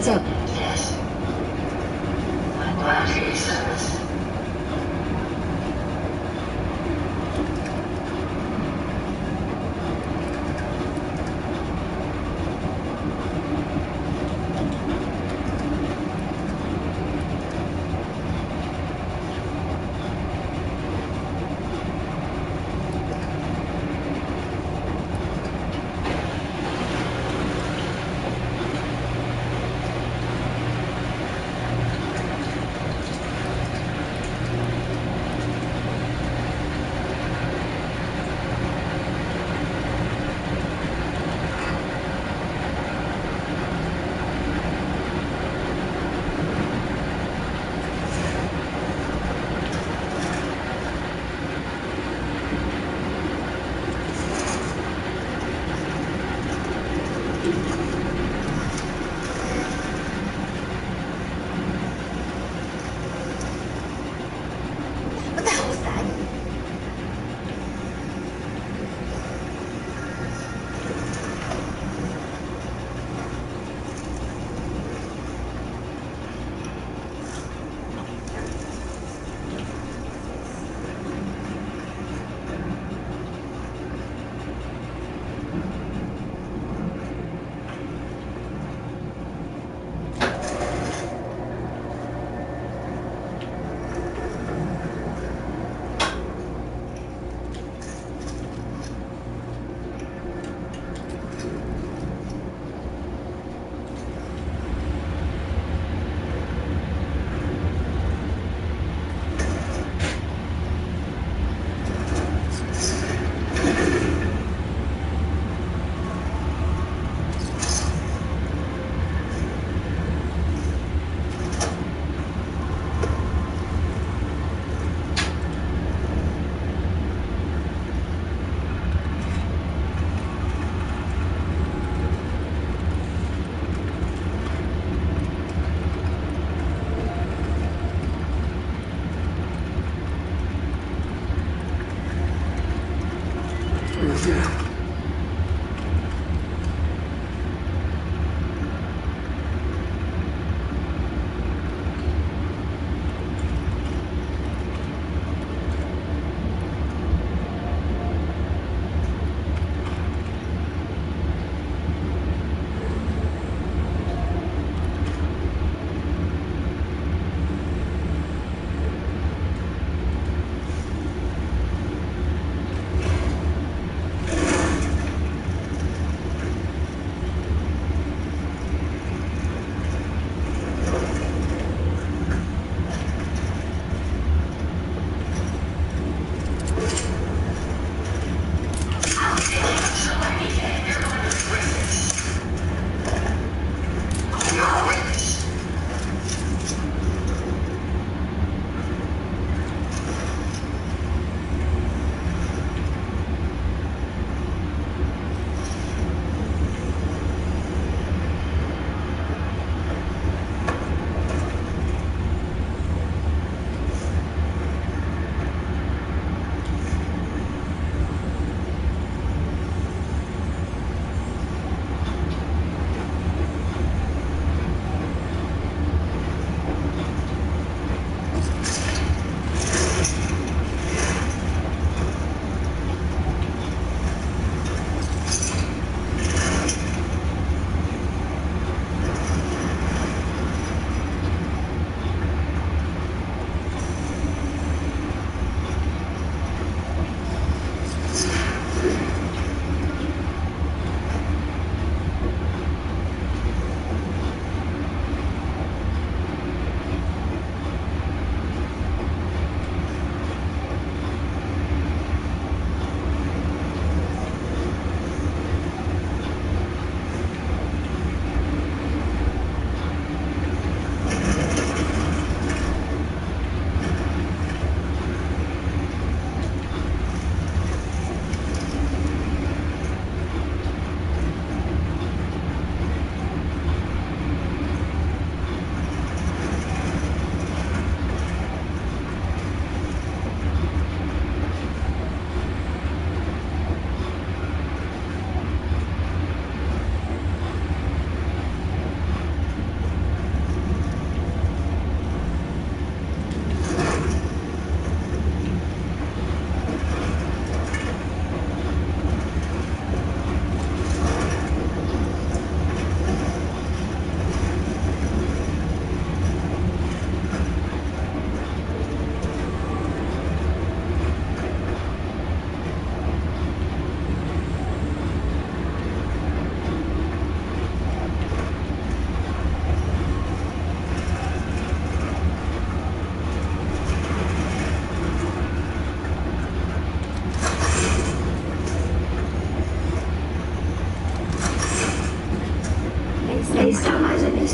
Heads up. Yes. I'm glad to be service.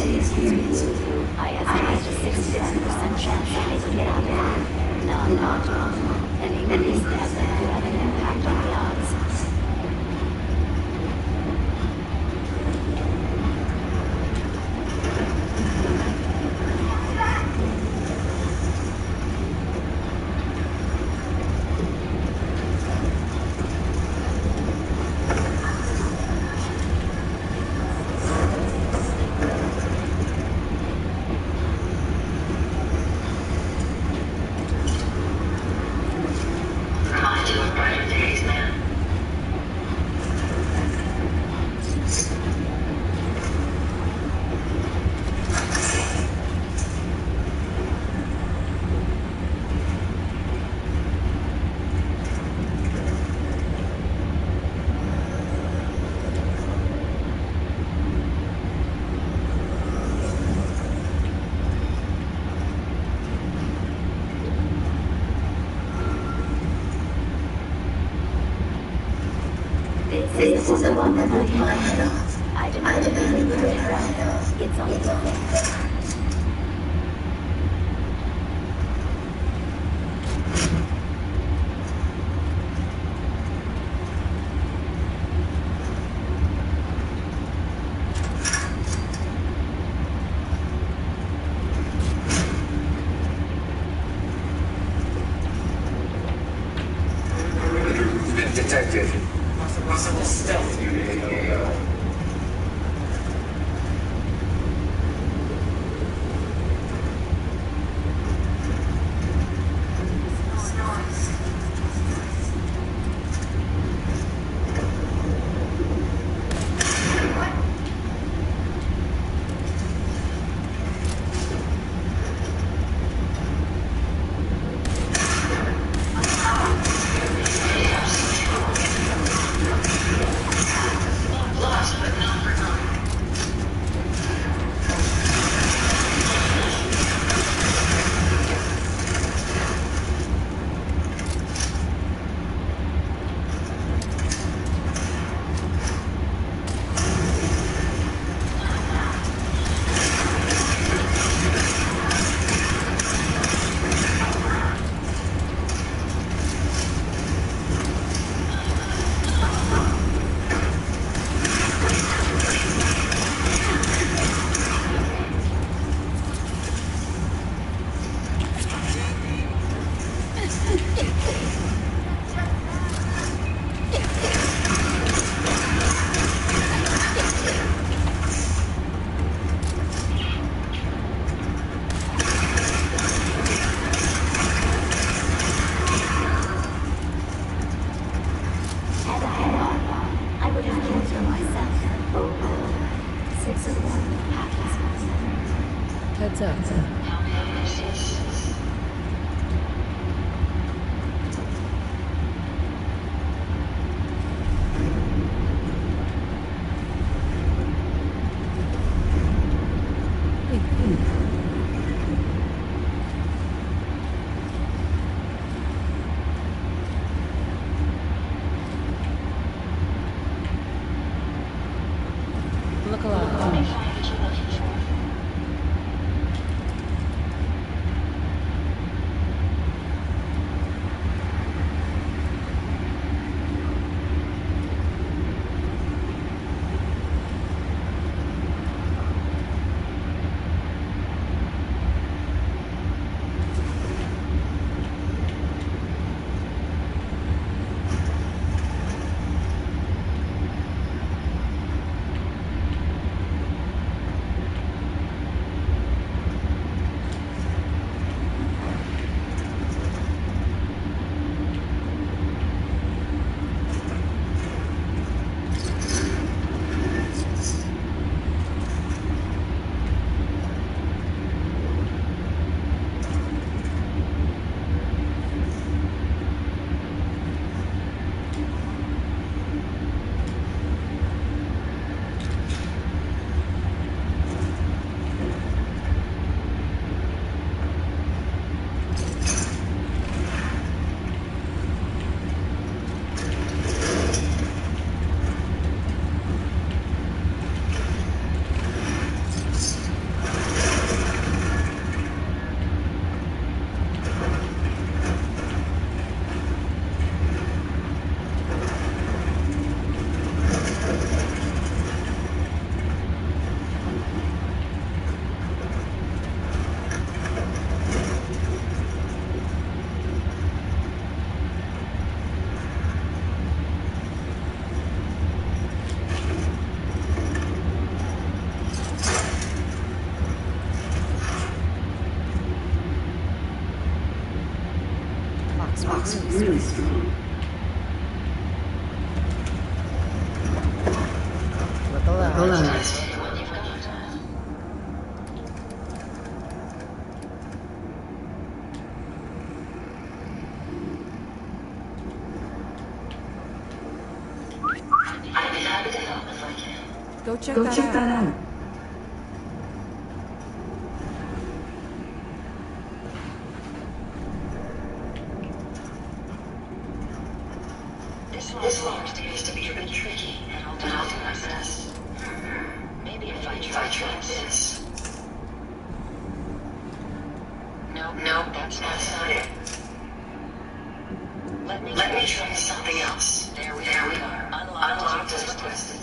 city experience with you. I estimate a 67% chance that I could get out of here. Non-optimal. An increased estimate could have an impact on the odds. This is the one that I find. I didn't even put it right. It's on its way. Detected. Possible stealth unit AO. Heads up. Look alive. strong. Look alive. Go check that out. This one seems to be a bit tricky, and I'll do my best. Maybe if I try this. No, that's not it. Let me try something else. There we are. Unlocked as requested.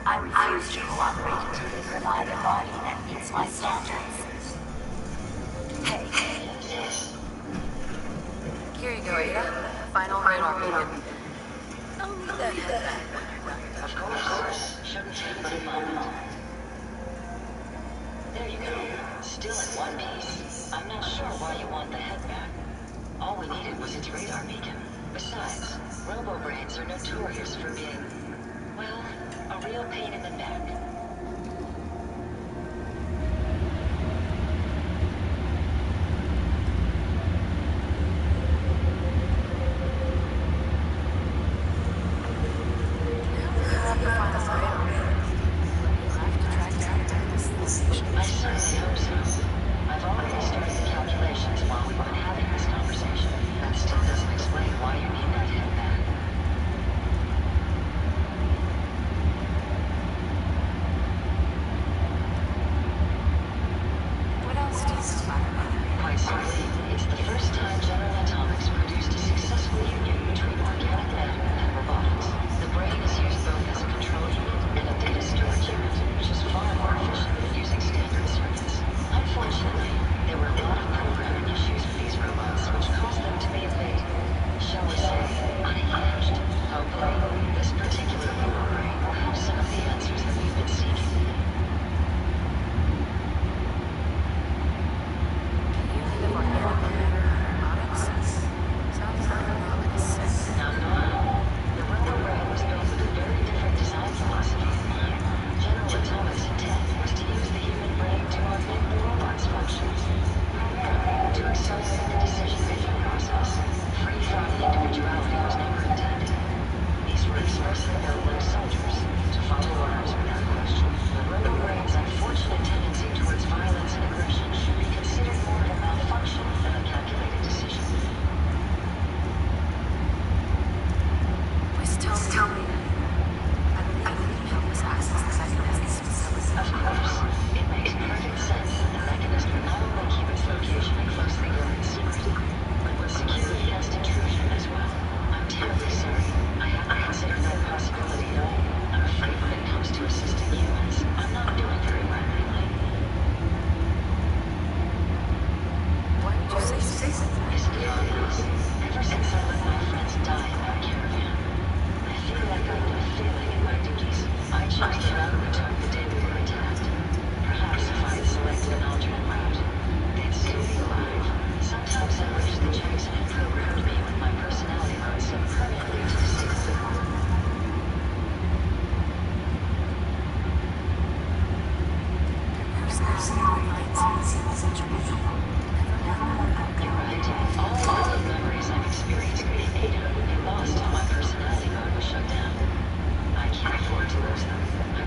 I refuse to cooperate until you provide a body that meets my standards. Hey. Here you go, Ada. Final opinion. I'll need that head back when you're done. Of course. Shouldn't take but a moment. There you go. Still in one piece. I'm not sure why you want the head back. All we needed was its radar beacon. Besides, robo-brains are notorious for being, well, a real pain in the neck. the final bit. You'll have to track down Dennis this station. I certainly hope so. I've already started the calculations while we've been having this conversation. That still doesn't explain why you need that head back. What else do you know about her? Quite simply, it's the first time General Atomics produced a successful union between organic matter and robotics. The brain is used both as a control unit and a data storage unit, which is far more efficient than using standard circuits. Unfortunately, there were a lot of programming issues with these robots, which caused them to be a bit, shall we say, unhinged. Hopefully, this particular robo brain will have some of the answers that we've been seeking. Union of organic matter and robotics? Sounds like a Now, no. The robo brain was built with a very different design philosophy in mind. General Atomics' intent was to use the human brain to augment the robot's functions, primarily to accelerate the decision-making process. Free from individuality was never intended. These were expressly built like soldiers, to follow orders without question. The robo brain's unfortunate tendency towards violence and aggression should be considered more of a malfunction than a calculated decision. Please tell me. I believe you can help us access the Mechanist's facility. Of course, it makes perfect sense that the Mechanist would not only keep its location a closely guarded secret, but would secure against intrusion as well. I'm terribly sorry. I haven't considered that possibility at all. I'm afraid when it comes to assisting humans, I'm not doing very well lately. Why would you say so? Isn't it obvious? Ever since I let my friends die in that caravan, I feel like I've been failing in my duties. I chose them out of the took the day we were attacked. Perhaps if I had selected an alternate route, they'd still be alive. Sometimes I wish that Jackson had programmed me with my personality mode set permanently to disable it. Personality mindsets in such a way. You're right. All early memories I've experienced being Ada would be lost if my personality mode was shut down. I can't afford to lose them. I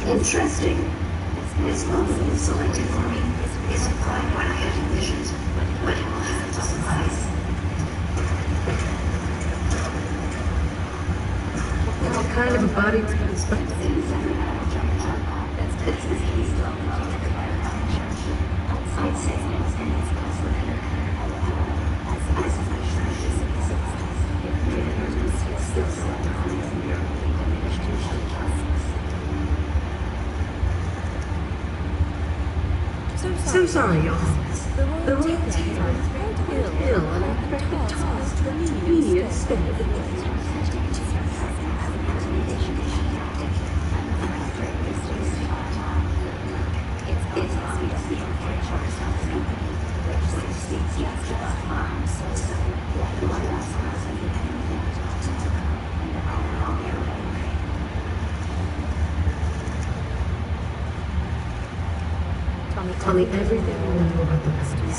Interesting. This model you selected for me isn't quite what I had envisioned, but it will have its own place. What kind of a body to expect? I'd say So sorry, Your Highness. The royal tailor is very ill and unexpected task to me instead. Tell me everything you know about the business.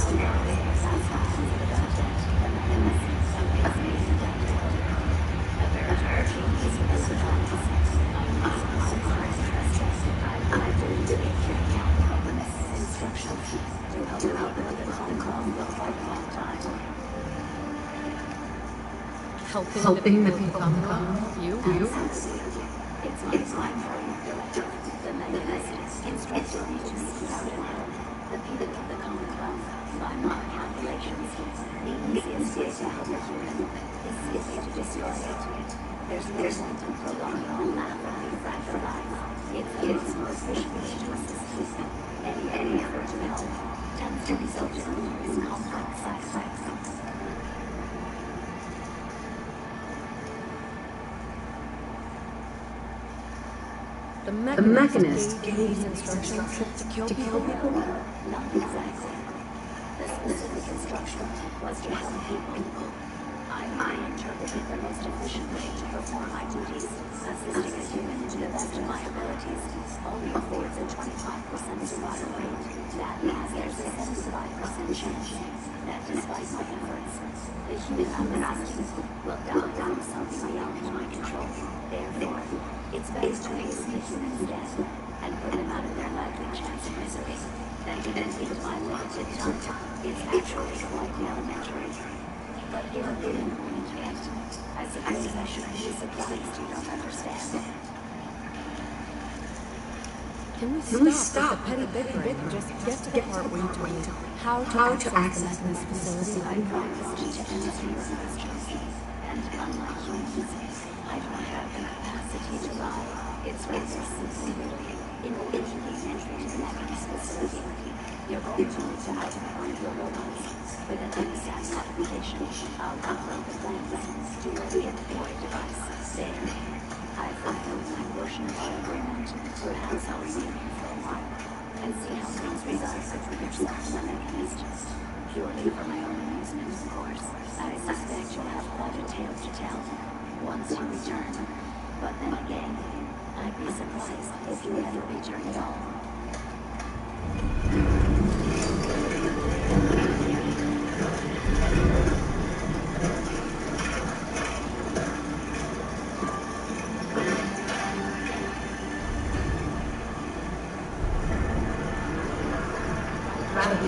Helping the people come. You? It's like the the people of the Common Club, by my calculations, the easiest way to help a human is to destroy it. There's something prolonging all laugh and be fried for life. It's most efficient to assist. Any effort to help tends to result in complex side effects. The Mechanist gave these instructions to kill people? Not exactly. The specific instruction was to help people. I interpreted the most efficient way to perform my duties. Assisting a human to the best of my abilities only affords a 25% survival rate. That means there's a 75% chance that despite my efforts, the human I'm assisting will die from something beyond my control. Therefore, it's best to hasten the human's death and put them out of their likely chance of misery. Then into my limited time, it's actually quite elementary. But given the moment yet, I suppose I should be surprised you don't understand. Can we stop the petty bickering and just get to the part where you tell me how to access this facility? I promise to answer your questions. And unlike humans, I don't have the capacity to lie. It's rather sincerely individually entry to the Mechanist facility. You're going to need to identify your robots with an MSAT modification. I'll upload the plans to your employee device. There, I've fulfilled my portion of our agreement. Perhaps I'll remain here for a while and see how things reside between yourself and the Mechanist. Purely for my own amusement, of course. I suspect you'll have quite a tale to tell once you return. But then again, I'd be surprised if you ever return at all.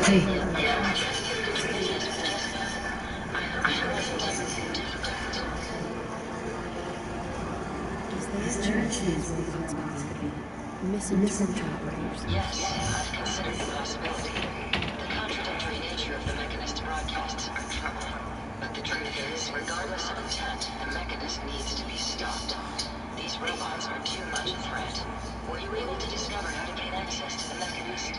Hey. chance these robots could be misinterpreters? Yes, I've considered the possibility. The contradictory nature of the Mechanist broadcasts are troubling. But the truth is, regardless of intent, the Mechanist needs to be stopped. These robots are too much a threat. Were you able to discover how to gain access to the Mechanist?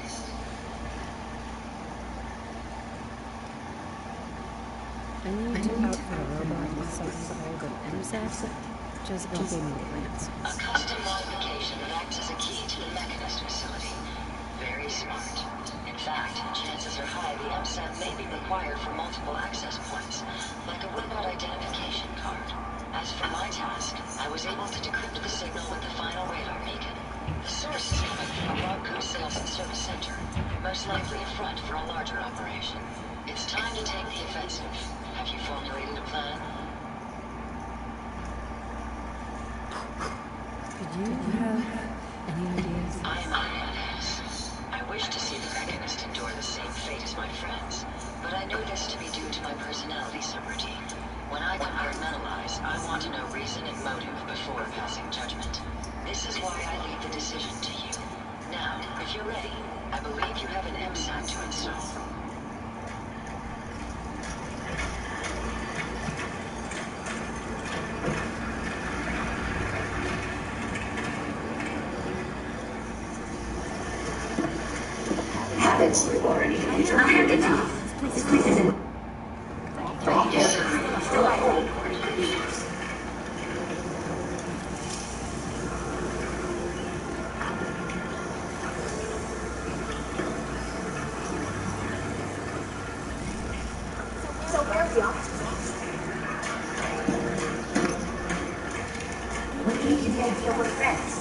I need to outfit a robot with something called an MSAT. Jezebel gave me the plans. A custom modification that acts as a key to the Mechanist facility. Very smart. In fact, chances are high the MSAT may be required for multiple access points, like a robot identification card. As for my task, I was able to decrypt the signal with the final radar beacon. The source is coming from a Roku sales and service center, most likely a front for a larger operation. It's time to take the offensive. Have you formulated a plan? Could you have any ideas? I am on my ass. I wish to see the Mechanist endure the same fate as my friends, but I know this to be due to my personality subroutine. When I compartmentalize, I want to know reason and motive before passing judgment. This is why I leave the decision to you. Now, if you're ready, I believe you have an MSAT to install. Habits reward individual identity. This place isn't. Still I hold important conditions. So where's the office? What do you need to get a deal with friends?